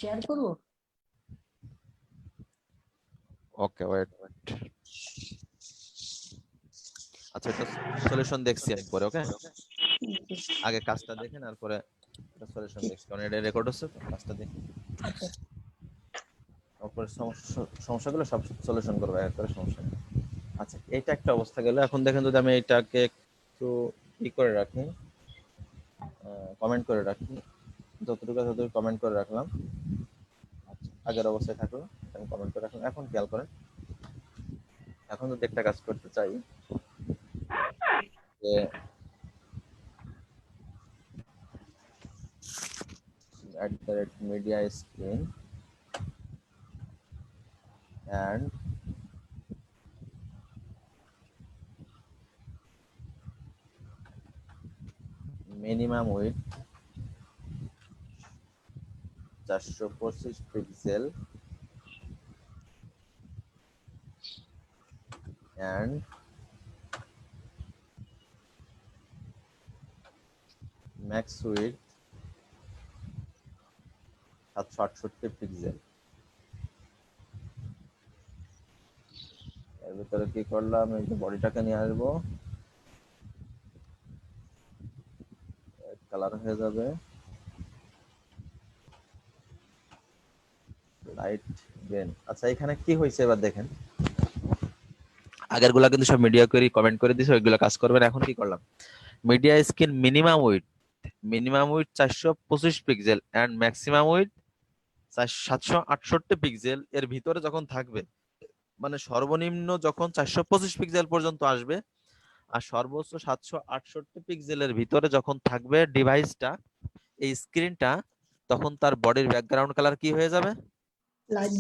শেয়ার করবো। ওকে, ওয়েট। আচ্ছা, এটা সলিউশন দেখছি আমি পরে। ওকে, জি, আগে কাজটা দেখেন আর পরে এটা সলিউশন ঠিক দেখছি, কারণ এটা রেকর্ড হচ্ছে তো, কাজটা দেখি। আছে। তারপরে সমস্যাগুলো সব সলিউশন করবো এক করে, সমস্যা নেই। আচ্ছা, এইটা একটা অবস্থা গেল। এখন দেখেন যদি আমি এটাকে একটু ই করে রাখি, কমেন্ট করে রাখি, যতটুকু ততটুকু কমেন্ট করে রাখলাম। আচ্ছা, আগের অবস্থায় থাকলো, আমি কমেন্ট করে রাখলাম। এখন খেয়াল করেন, এখন যদি একটা কাজ করতে চাই যে @media screen and minimum width 425 pixel and max width 768 pixel. এর ভিতরে কি করলাম, এই যে বডিটাকে নিয়ে আসবো, কালার হয়ে যাবে লাইট গ্রিন। আচ্ছা, এখানে কি হয়েছে এবার দেখেন, আগের গুলা কিন্তু সব মিডিয়া করে কমেন্ট করে দিছে, ওইগুলো কাজ করবেন। এখন কি করলাম, media screen minimum width 425 pixel and maximum width 768 pixel এর ভিতরে যখন থাকবে, মানে সর্বনিম্ন যখন 425 পিক্সেল পর্যন্ত আসবে আর সর্বোচ্চ 768 পিক্সেলের ভিতরে যখন থাকবে ডিভাইসটা, এই স্ক্রিনটা, তখন তার বডির ব্যাকগ্রাউন্ড কালার কি হয়ে যাবে, light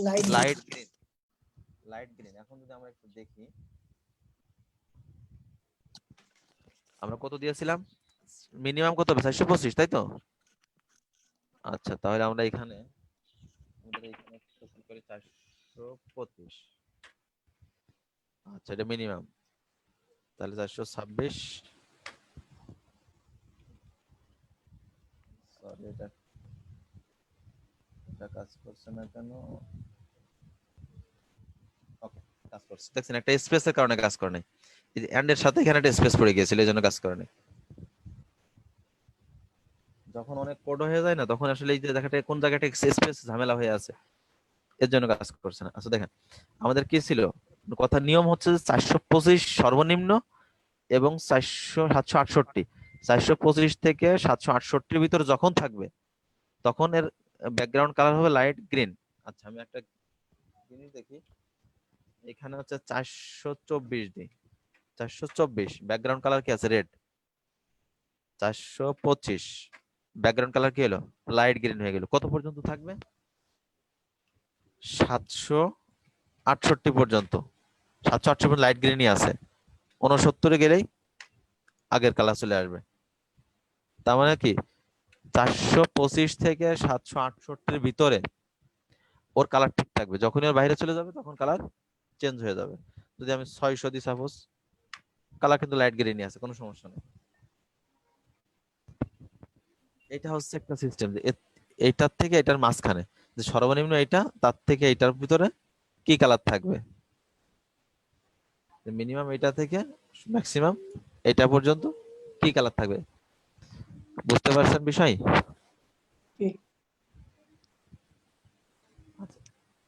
light light green. Light green. এখন যদি আমরা একটু দেখি, আমরা কত দিয়েছিলাম, মিনিমাম কত হবে, 425, তাই তো? আচ্ছা, তাহলে আমরা এখানে, আমাদের এখানে কি করে, 425। আচ্ছা, এটা মিনিমাম, তাহলে 426 সরি, এটা এটা কাজ করছে না কেন? ওকে, কাজ করছে। দেখছেন একটা স্পেসের কারণে কাজ করে নাই। এই যে এন্ড এর সাথে এখানে একটা স্পেস পড়ে গিয়েছিল, এই জন্য কাজ করে নাই। যখন অনেক কোড হয়ে যায় না, তখন আসলে এই যে দেখাটা কোন জায়গাটা স্পেস ঝামেলা হয়ে আছে, এর জন্য কাজ করছে না। আচ্ছা দেখেন, আমাদের কি ছিল কথার নিয়ম হচ্ছে যে 425 সর্বনিম্ন এবং 768। 425 থেকে 768 ভিতরে যখন থাকবে তখন এর ব্যাকগ্রাউন্ড কালার হবে লাইট গ্রিন। আচ্ছা আমি একটা জিনিস দেখি, এখানে হচ্ছে 424 দিই, 424 ব্যাকগ্রাউন্ড কালার কি আছে? রেড। 425 ব্যাকগ্রাউন্ড কালার কি হলো? লাইট গ্রিন হয়ে গেল। কত পর্যন্ত থাকবে? 768 পর্যন্ত। 768 লাইট গ্রিনই আছে, 69 গেলেই আগের কালার চলে আসবে। তার মানে কি 425 থেকে 768 ভিতরে ওর কালার ঠিক থাকবে, যখনই ওর বাইরে চলে যাবে তখন কালার চেঞ্জ হয়ে যাবে। যদি আমি 600 দিই সাপোজ, কালার কিন্তু লাইট গ্রিনই আছে, কোনো সমস্যা নেই। এটা হচ্ছে একটা সিস্টেম যে এইটার থেকে এটার মাঝখানে যে সর্বনিম্ন এটা, তার থেকে এটার ভিতরে কি কালার থাকবে, মিনিমাম এটা থেকে ম্যাক্সিমাম এটা পর্যন্ত কি কালার থাকবে। বুঝতে পারছেন বিষয়? ঠিক। আচ্ছা,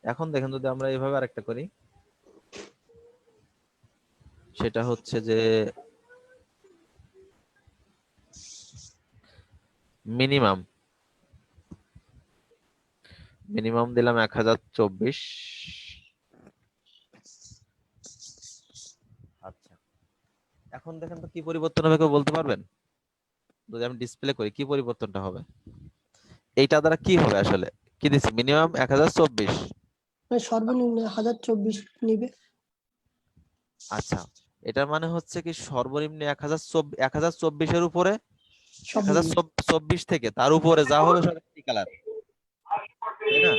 এখন দেখেন যদি আমরা এইভাবে আরেকটা করি, সেটা হচ্ছে যে মিনিমাম মিনিমাম দিলাম 1024। আচ্ছা, এখন দেখেন তো কি পরিবর্তন হবে, কেউ বলতে পারবেন? যদি আমি ডিসপ্লে করি কি পরিবর্তনটা হবে? এইটা দ্বারা কি হবে আসলে? কি দিচ্ছি? মিনিমাম 1024। মানে সর্বনিম্ন 1024 নিবে। আচ্ছা, এটার মানে হচ্ছে কি সর্বনিম্ন 1024 এর উপরে সব মিলিয়ে 1024 থেকে তার উপরে যা হবে সব একই কালার, তাই না?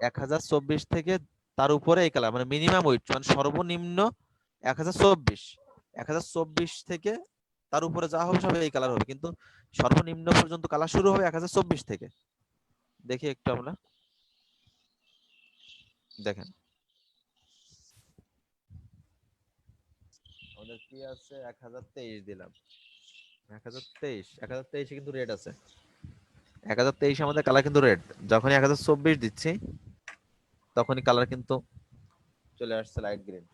1024 থেকে তার উপরে এই কালার, মানে মিনিমাম ওয়েট, মানে সর্বনিম্ন 1024। 1024 থেকে তার উপরে যা হবে সব এই কালার হবে, কিন্তু সর্বনিম্ন পর্যন্ত কালার শুরু হবে 1024 থেকে। দেখি একটু আমরা, দেখেন আমাদের কি আছে, 1023 দিলাম। 1023 কিন্তু রেড আছে। 1023 আমাদের কালার কিন্তু রেড। যখনই 1024 দিচ্ছি তখনই কালার কিন্তু চলে আসছে লাইট গ্রিন।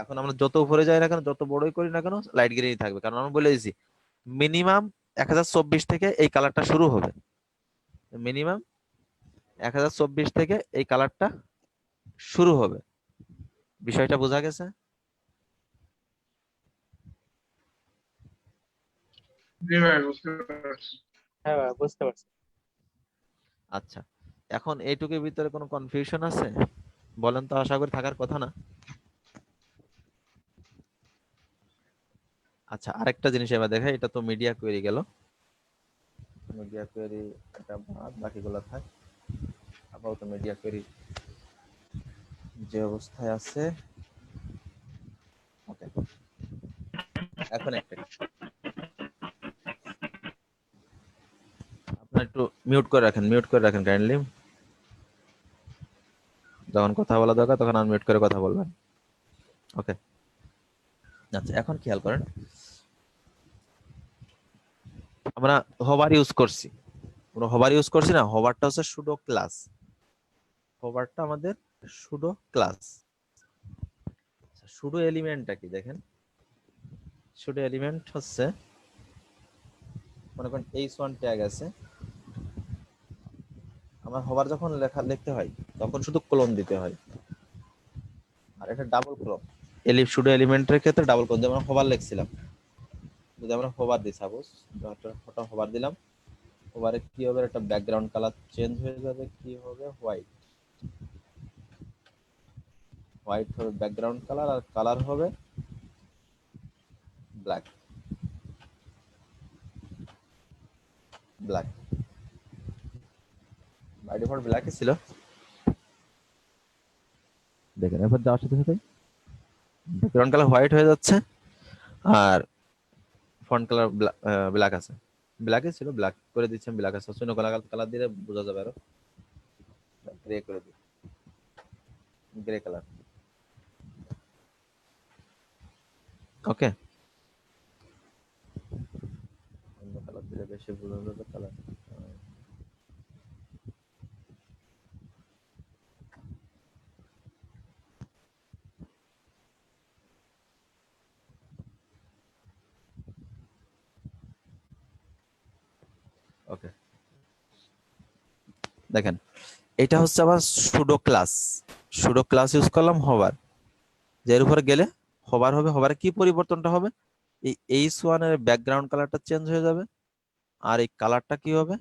এখন আমরা যত উপরে যাই না কেন, যত বড়ই করি না কেন, লাইট গ্রিনই থাকবে, কারণ আমরা বলে দিয়েছি মিনিমাম 1024 থেকে এই কালারটা শুরু হবে। মিনিমাম 1024 থেকে এই কালারটা শুরু হবে। বিষয়টা বোঝা গেছে? জি ভাই, বুঝতে পারছি। হ্যাঁ ভাই, বুঝতে পারছি। আচ্ছা, এখন এইটুকুর ভিতরে কোনো কনফিউশন আছে বলেন তো? আশা করি থাকার কথা না। আচ্ছা, আরেকটা জিনিস এবার দেখা, এটা তো মিডিয়া কোয়েরি গেল। মিডিয়া কোয়েরি এটা বাদ, বাকিগুলো থাক। আপাতত মিডিয়া কোয়েরি যে অবস্থায় আছে, ওকে। এখন একটা আপনার একটু মিউট করে রাখেন কাইন্ডলি। যখন কথা বলা দরকার তখন আনমিউট করে কথা বলবেন, ওকে? আচ্ছা, এখন খেয়াল করেন, আমরা হোভার ইউজ করছি। আমরা হোভার ইউজ করছি না, হোভারটা হচ্ছে সুডো ক্লাস। হোভারটা আমাদের সুডো ক্লাস। সুডো এলিমেন্টটা কি দেখেন? সুডো এলিমেন্ট হচ্ছে, মনে করেন h1 ট্যাগ আছে, আমার হোভার যখন লিখতে হয় তখন শুধু ক্লোন দিতে হয়, আর এটা ডাবল ক্লোন। সুডো এলিমেন্টের ক্ষেত্রে ডাবল ক্লোন। যেমন হোভার লিখছিলাম, যদি আমরা হোভার দিই সাপোজ, ওটা হোভার দিলাম, হোভারে কি হবে, একটা ব্যাকগ্রাউন্ড কালার চেঞ্জ হয়ে যাবে, কি হবে? হোয়াইট। হোয়াইট হবে ব্যাকগ্রাউন্ড কালার, আর কালার হবে ব্ল্যাক। ব্ল্যাক বাই ডিফল্ট ব্ল্যাকই ছিল। দেখেন এরপর যাওয়ার সাথে সাথে ব্যাকগ্রাউন্ড কালার হোয়াইট হয়ে যাচ্ছে আর ফন্ট কালার ব্ল্যাক আছে। ব্ল্যাকে ছিল, ব্ল্যাক করে দিচ্ছি আমি, ব্ল্যাক আছে শূন্য কালার দিলে বোঝা যাবে আরো। গ্রে করে দিই, গ্রে কালার। ওকে, অন্য কালার দিলে বেশি বোঝা যাবে কালার। ওকে, দেখেন এটা হচ্ছে আমার সুডো ক্লাস ইউজ করলাম হবার, যে এর উপরে গেলে হবার হবে। হবারে কি পরিবর্তনটা হবে, এই H1 এর ব্যাকগ্রাউন্ড কালারটা চেঞ্জ হয়ে যাবে, আর এই কালারটা কি হবে,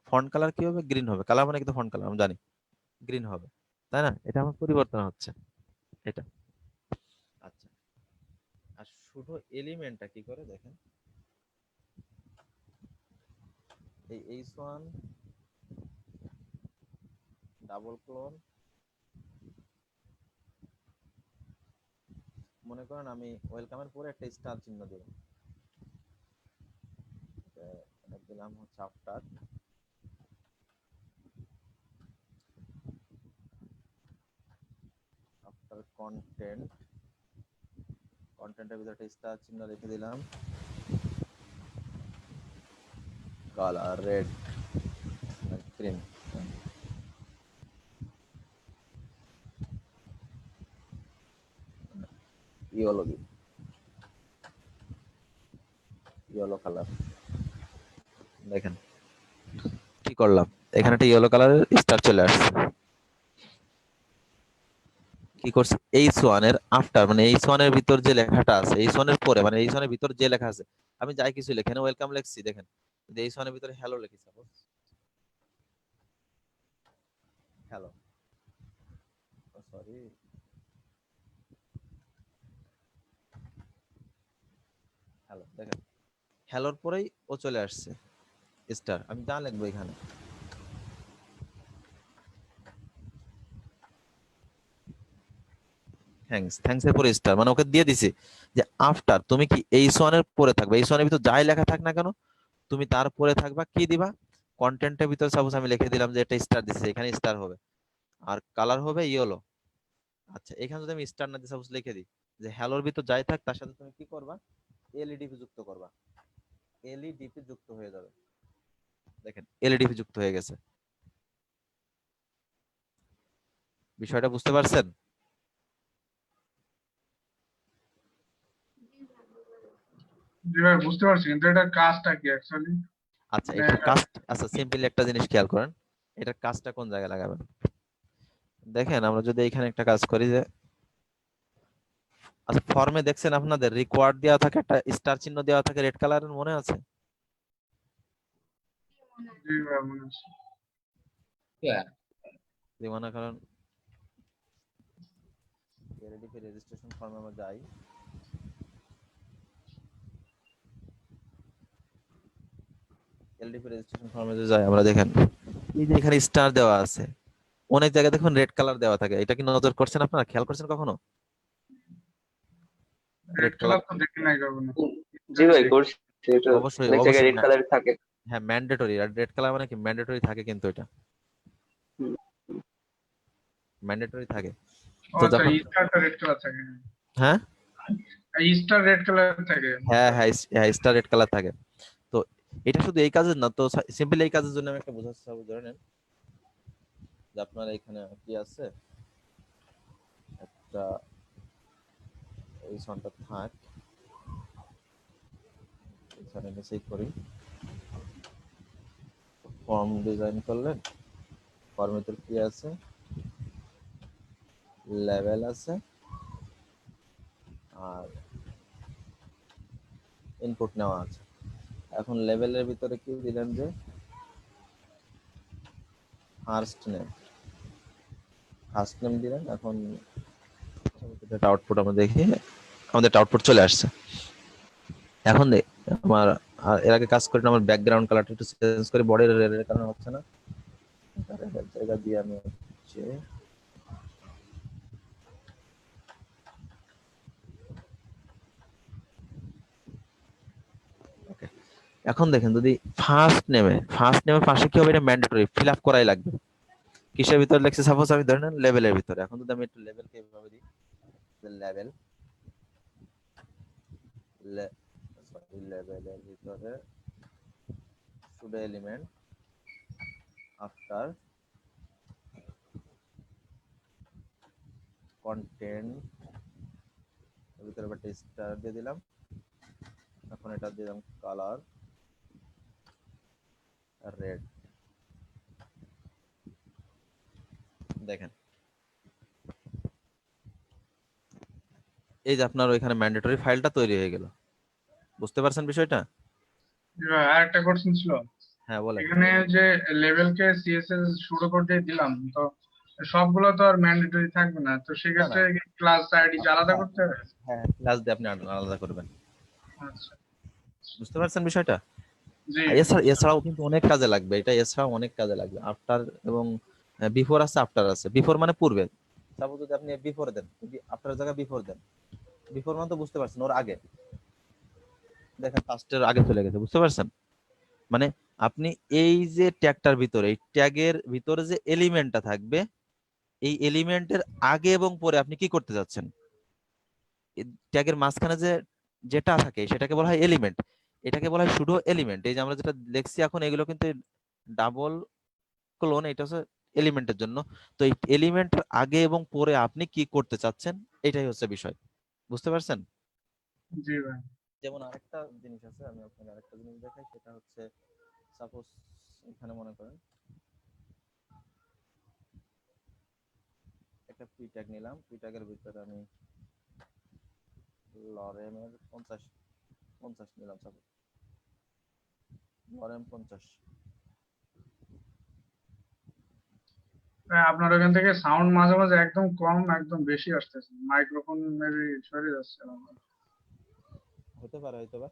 ফন্ট কালার কি হবে, গ্রিন হবে। কালার মানে কিন্তু ফন্ট কালার, আমি জানি গ্রিন হবে, তাই না? এটা আমার পরিবর্তন হচ্ছে এটা। আচ্ছা, আর সুডো এলিমেন্টটা কি করে দেখেন, এই H1 ডাবল ক্লোন, মনে করেন আমি ওয়েলকামের পরে একটা স্টার চিহ্ন দেব, দিলাম হচ্ছে আফটার কন্টেন্টের ভিতরে একটা স্টার চিহ্ন রেখে দিলাম, colour red green, yellow colour. দেখেন কি করলাম, এখানে একটা ইয়েলো কালারের স্টার চলে আসছে। কি করছি, H1 এর আফটার মানে H1 এর ভিতর যে লেখাটা আছে, H1 এর পরে মানে H1 এর ভিতর যে লেখা আছে, আমি যাই কিছু লিখে না ওয়েলকাম লিখছি, দেখেন H1 এর ভিতরে হ্যালো লিখি, সাপোজ হ্যালো, সরি হ্যালো, দেখেন হ্যালোর পরেই ও চলে আসছে স্টার, আমি যা লিখবো এখানে থ্যাঙ্কস এর পরে স্টার, মানে ওকে দিয়ে দিছি যে আফটার তুমি কি H1 এর পরে থাকবে, H1 এর ভিতর যাই লেখা থাক না কেন তুমি তার পরে থাকবা, কি দিবা কন্টেন্টের ভিতর, সাপোজ আমি লিখে দিলাম যে এটা স্টার দিছে, এখানে স্টার হবে, আর কালার হবে ইয়েলো। আচ্ছা, এখানে যদি আমি স্টার না দিয়ে সাপোজ লিখে দিই যে হ্যালোর ভিতর যাই থাক তার সাথে তুমি কি করবা, এলইডিপি যুক্ত করবা, এলইডিপি যুক্ত হয়ে যাবে। দেখেন এলইডিপি যুক্ত হয়ে গেছে, বিষয়টা বুঝতে পারছেন? জি ভাই বুঝতে পারছি, কিন্তু এটার কাজটা কি অ্যাকচুয়ালি? আচ্ছা, মানে এটার কাজ, আচ্ছা সিম্পলি একটা জিনিস খেয়াল করেন, এটার কাজটা কোন জায়গায় লাগাবেন। দেখেন আমরা যদি এখানে একটা কাজ করি যে, আচ্ছা ফর্মে দেখছেন আপনাদের রিকোয়ার্ড দেওয়া থাকে, একটা স্টার চিহ্ন দেওয়া থাকে রেড কালারের, মনে আছে? জি ভাই মনে আছে। মনে করেন এলইডিপি রেজিস্ট্রেশন ফর্মে আমরা যাই, এলডিপি রেজিস্ট্রেশন ফর্মে যে যাই আমরা, দেখেন এই যে এখানে স্টার দেওয়া আছে, অনেক জায়গায় দেখুন রেড কালার দেওয়া থাকে, এটা কি নজর করছেন আপনারা, খেয়াল করছেন কখনো? রেড রেড কালার, কালার তো দেখি নাই কখনো। জি ভাই করছি, এটা অবশ্যই অনেক জায়গায় অবশ্যই রেড কালার থাকে। হ্যাঁ ম্যান্ডেটরি, আর রেড কালার মানে কি ম্যান্ডেটরি থাকে, কিন্তু এটা হুম। ম্যান্ডেটরি থাকে। ও তো আচ্ছা, যখন, স্টারটা রেড কালার থাকে। হ্যাঁ স্টার রেড কালার থাকে। হ্যাঁ হ্যাঁ স্টার রেড কালার থাকে। তো এটা শুধু এই কাজের না, তো সিম্পলি এই কাজের জন্য আমি একটা বোঝাচ্ছি, ধরে নেন যে আপনার এখানে কি আছে, একটা এই সনটা থাক, এখানে নিচেই করি, ফর্ম ডিজাইন করলেন, ফর্মের ভিতর কি আছে, লেভেল আছে আর ইনপুট নেওয়া আছে। এখন লেভেলের ভিতরে কি দিলেন যে ফার্স্ট নেম দিলেন। এখন এটা আউটপুট আমরা দেখি, আমাদের আউটপুট চলে আসছে। এখন আমার এর আগে কাজ করি আমার ব্যাকগ্রাউন্ড কালারটা একটু চেঞ্জ করি, বডির রেডের কারণে হচ্ছে না, জায়গা দিয়ে আমি হচ্ছে ওকে। এখন দেখেন যদি ফার্স্ট নেমে পাশে কি হবে, এটা ম্যান্ডেটরি ফিল আপ করাই লাগবে। কিসের ভিতরে লিখছি, সাপোজ আমি ধরে নেন লেভেলের ভিতরে। এখন যদি আমি একটু লেভেলকে এভাবে দিই, লেভেল লেভেলের ভিতরে শুড এলিমেন্ট আফটার কন্টেন্ট এর ভিতরে একটা স্টার দিয়ে দিলাম। এখন এটা দিলাম কালার রেড। দেখেন এই যে আপনার ওইখানে ম্যান্ডেটরি ফাইলটা তৈরি হয়ে গেল। বুঝতে পারছেন বিষয়টা? জি ভাই, আর একটা কোশ্চেন ছিল। হ্যাঁ বলেন। এখানে যে লেভেলকে সিএসএস শুরু করে দিয়ে দিলাম, তো সবগুলো তো আর ম্যান্ডেটরি থাকবে না, তো সেক্ষেত্রে ক্লাস আইডি আলাদা করতে হবে? হ্যাঁ ক্লাস দিয়ে আপনি আলাদা করবেন। আচ্ছা। বুঝতে পারছেন বিষয়টা? জি। এছাড়াও কিন্তু অনেক কাজে লাগবে এটা, এছাড়াও অনেক কাজে লাগবে। আফটার এবং বিফোর আছে, আফটার আছে। বিফোর মানে পূর্বে, সাপোজ যদি আপনি বিফোর দেন, আফটার জায়গায় বিফোর দেন, বিফোর মানে তো বুঝতে পারছেন ওর আগে। দেখেন ফার্স্টের আগে চলে গেছে, বুঝতে পারছেন? মানে আপনি এই যে ট্যাগটার ভিতরে, এই ট্যাগের ভিতরে যে এলিমেন্টটা থাকবে, এই এলিমেন্টের আগে এবং পরে আপনি কি করতে যাচ্ছেন, ট্যাগের মাঝখানে যে যেটা থাকে সেটাকে বলা হয় এলিমেন্ট। এটাকে বলা হয় সুডো এলিমেন্ট। এই যে আমরা যেটা লিখছি এখন, এগুলো কিন্তু ডাবল ক্লোন, এটা হচ্ছে এলিমেন্টের জন্য। তো এই এলিমেন্টের আগে এবং পরে আপনি কি করতে চাচ্ছেন, এটাই হচ্ছে বিষয়। বুঝতে পারছেন? জি ভাই। যেমন আরেকটা জিনিস আছে, আমি আপনাকে আরেকটা জিনিস দেখাই, সেটা হচ্ছে সাপোজ এখানে মনে করেন একটা পি ট্যাগ নিলাম। পি ট্যাগের ভিতরে আমি লরেমের 50 নিলাম, সাপোজ লরেম 50। ভাই, আপনার ওখান থেকে সাউন্ড মাঝে মাঝে একদম কম, একদম বেশি আসতেছে, মাইক্রোফোন মেবি সরে যাচ্ছে আমার। হতে পারে হয়তো বা।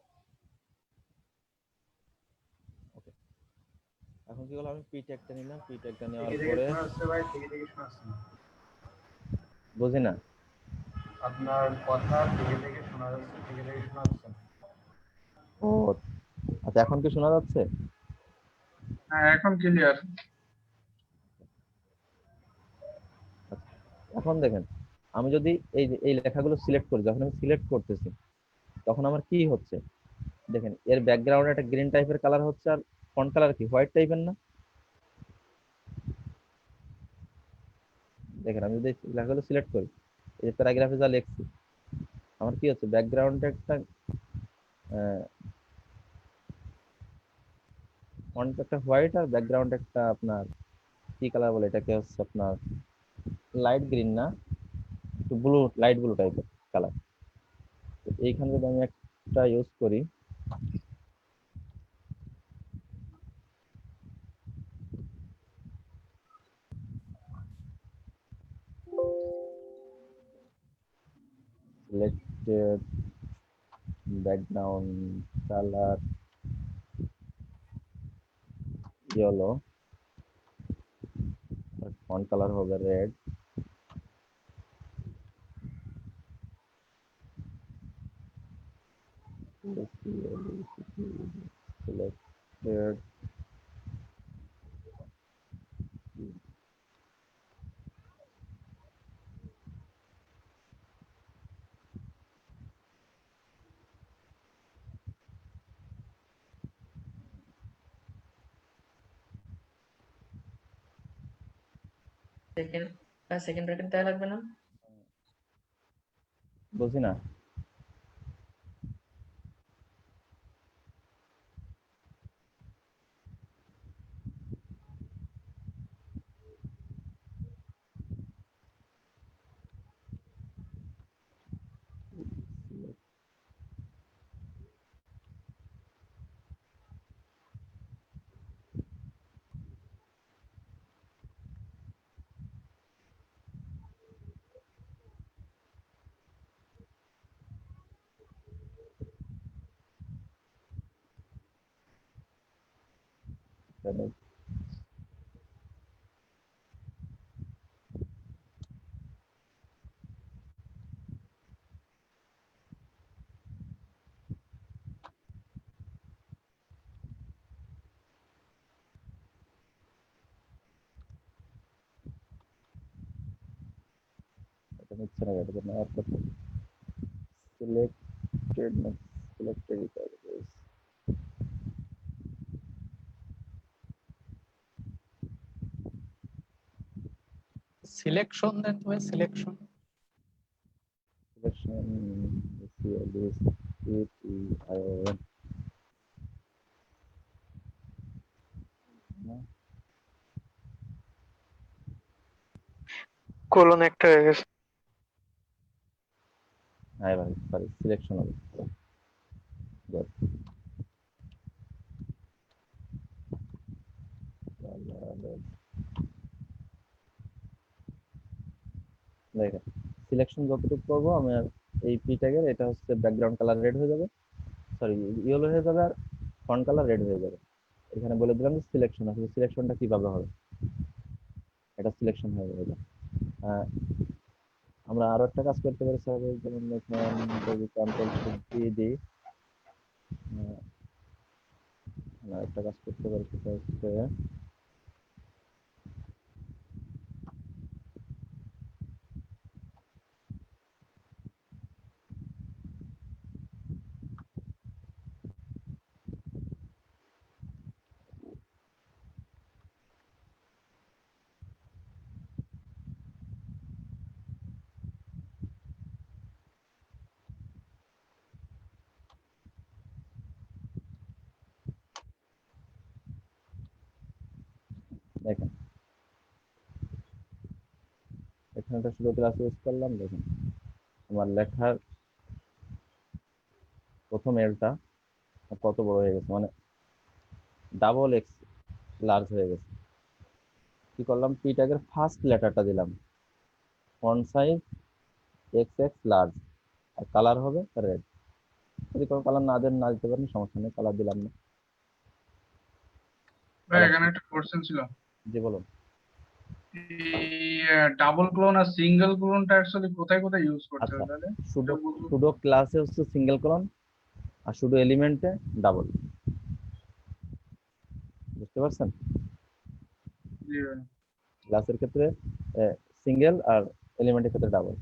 ওকে, এখন কি হলো, আমি পি ট্যাগটা নিলাম। পি ট্যাগটা নেওয়ার পরে ভাই থেকে থেকে শোনাচ্ছে না, বুঝি না। আপনার কথা থেকে থেকে শোনা যাচ্ছে, থেকে থেকে শোনা যাচ্ছে না। ও আচ্ছা, এখন কি শোনা যাচ্ছে? হ্যাঁ, এখন ক্লিয়ার। এখন দেখেন, আমি যদি এই যে এই লেখাগুলো সিলেক্ট করি, যখন আমি সিলেক্ট করতেছি তখন আমার কি হচ্ছে, দেখেন এর ব্যাকগ্রাউন্ডে একটা গ্রিন টাইপের কালার হচ্ছে, আর ফন্ট কালার কি হোয়াইট টাইপের না? দেখেন আমি যদি এই লেখাগুলো সিলেক্ট করি, এই যে প্যারাগ্রাফে যা লিখছি, আমার কি হচ্ছে, ব্যাকগ্রাউন্ডে একটা ফন্ট একটা হোয়াইট, আর ব্যাকগ্রাউন্ড একটা আপনার কি কালার বলে এটাকে, হচ্ছে আপনার লাইট গ্রিন না, একটু ব্লু, লাইট ব্লু টাইপের কালার। তো এইখানে যদি আমি একটা ইউজ করি, selected background colour yellow, font colour হবে red, selected second second bracket দেওয়া লাগবে না? বুঝি না। এটা নিচ্ছে না, এটা জন্য অ্যাড করতে সিলেক্টেড না সিলেক্টেড সিলেকশন দেন তো ভাই, সিলেকশন। সিলেকশন CLDSPTION কোলন একটা হয়ে গেছে। হ্যাঁ এবার সরি সিলেকশন হবে। Good. দেখেন সিলেকশন যতটুকু করবো আমি আর এই পি ট্যাগের এটা হচ্ছে ব্যাকগ্রাউন্ড কালার রেড হয়ে যাবে, সরি ইয়েলো হয়ে যাবে, আর ফন্ট কালার রেড হয়ে যাবে। এখানে বলে দিলাম যে সিলেকশন, আসলে সিলেকশনটা কিভাবে হবে, এটা সিলেকশন হয়ে যাবে। আহ, আমরা আরো একটা কাজ করতে পারি স্যার, যেমন এখানে যদি কন্ট্রোল শিফট দিয়ে দিই, আমরা একটা কাজ করতে পারি সেটা হচ্ছে দেখেন এখানে একটা শুধু ক্লাস ইউজ করলাম, দেখেন আমার লেখার প্রথম এলটা কত বড় হয়ে গেছে, মানে ডাবল এক্স লার্জ হয়ে গেছে। কি করলাম, পি ট্যাগের ফার্স্ট লেটারটা দিলাম, ফন্ট সাইজ এক্স লার্জ, আর কালার হবে রেড। যদি কোনো কালার না দেন না দিতে পারেন, সমস্যা নেই, কালার দিলাম না। ভাই এখানে একটা কোশ্চেন ছিল, জি বলুন। এই ডাবল ক্লোন আর সিঙ্গেল ক্লোনটা অ্যাকচুয়ালি কোথায় কোথায় ইউজ করতে আচ্ছা, হবে তাহলে? সুডো এটা বুঝবো। সুডো ক্লাসে হচ্ছে সিঙ্গেল কলন, আর সুডো এলিমেন্টে ডাবল। বুঝতে পারছেন? জি ভাই। ক্লাসের ক্ষেত্রে সিঙ্গেল আর এলিমেন্টের ক্ষেত্রে ডাবল।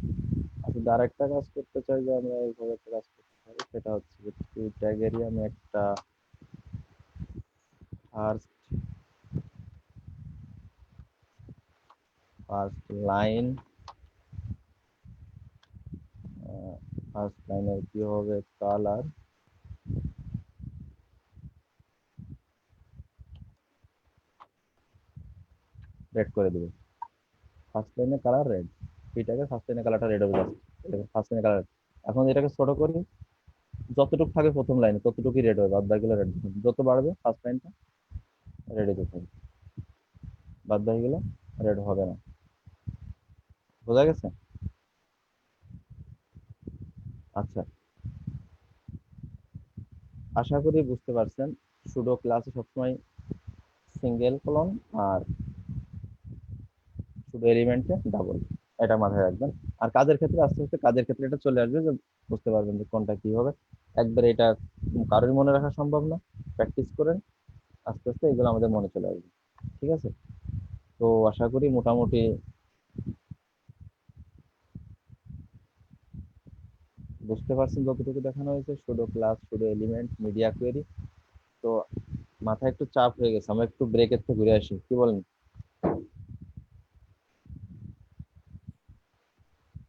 আর যদি আরেকটা কাজ করতে চাই যে আমরা এইভাবে একটা কাজ করতে পারি, সেটা হচ্ছে যে ট্যাগেরই আমি একটা ফার্স্ট লাইন, ফার্স্ট লাইনের কি হবে কালার রেড করে দেবো। ফার্স্ট লাইনে কালার রেড, এটাকে ফার্স্ট লাইনে কালারটা রেড হবে জাস্ট, এটাকে ফার্স্ট লাইনে কালার। এখন এটাকে ছোট করি, যতটুকু থাকে প্রথম লাইনে ততটুকুই রেড হবে, বাদ বাকিগুলো রেড। যত বাড়বে ফার্স্ট লাইনটা রেড হতে থাকবে, বাদ বাকিগুলো রেড হবে না। বোঝা গেছে? আচ্ছা, আশা করি বুঝতে পারছেন। সুডো ক্লাসে সবসময় সিঙ্গেল কলন আর সুডো এলিমেন্টে ডাবল, এটা মাথায় রাখবেন। আর কাজের ক্ষেত্রে আস্তে আস্তে কাজের ক্ষেত্রে এটা চলে আসবে, যে বুঝতে পারবেন যে কোনটা কি হবে। একবারে এটা কারোর মনে রাখা সম্ভব না, প্র্যাকটিস করেন, আস্তে আস্তে এগুলো আমাদের মনে চলে আসবে। ঠিক আছে? তো আশা করি মোটামুটি বুঝতে পারছেন যতটুকু দেখানো হয়েছে, pseudo class, pseudo element, media query. তো মাথায় একটু চাপ হয়ে গেছে, আমরা একটু ব্রেকের থেকে ঘুরে আসি, কি বলেন?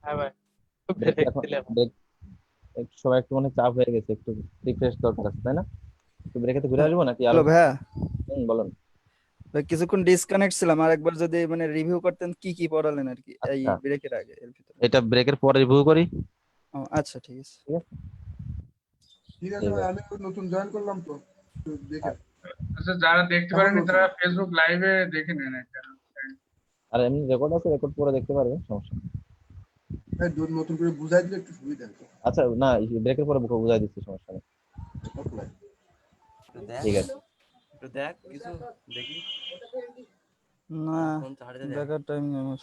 হ্যাঁ ভাই, খুব ব্রেক ব্রেক এখন দিলে ভাই। ব্রেক একটু সবাই একটু মনে হয় চাপ হয়ে গেছে, একটু রিফ্রেশ দরকার আছে, তাই না? একটু ব্রেকেতে ঘুরে আসবো নাকি আরো? হ্যালো ভাইয়া, বলুন। ভাই কিছুক্ষণ ডিসকানেক্ট ছিলাম, আর একবার যদি মানে রিভিউ করতেন কি কি পড়ালেন আর কি এই আচ্ছা, ব্রেকের আগে এর ভিতরে। এটা ব্রেকের পরে রিভিউ করি। ও আচ্ছা ঠিক আছে। ঠিক আছে, ঠিক আছে ভাই, আমি নতুন জয়েন করলাম তো, একটু দেখে। আচ্ছা, যারা দেখতে কেমন পারেনি বলছো? তারা ফেসবুক লাইভে দেখে নেন একটা। আর এমনি রেকর্ড আছে, রেকর্ড পরে দেখতে পারবেন, সমস্যা নেই। ভাই, নতুন করে বুঝাই দিলে একটু সুবিধা হতো। আচ্ছা, না ব্রেকের পরে বুঝাই দিচ্ছি, সমস্যা নেই। ওকে ভাই। ঠিক আছে। একটু দেখ কিছু দেখি না ফোন চার্জে দেখ। দেখার টাইম নেই আমার।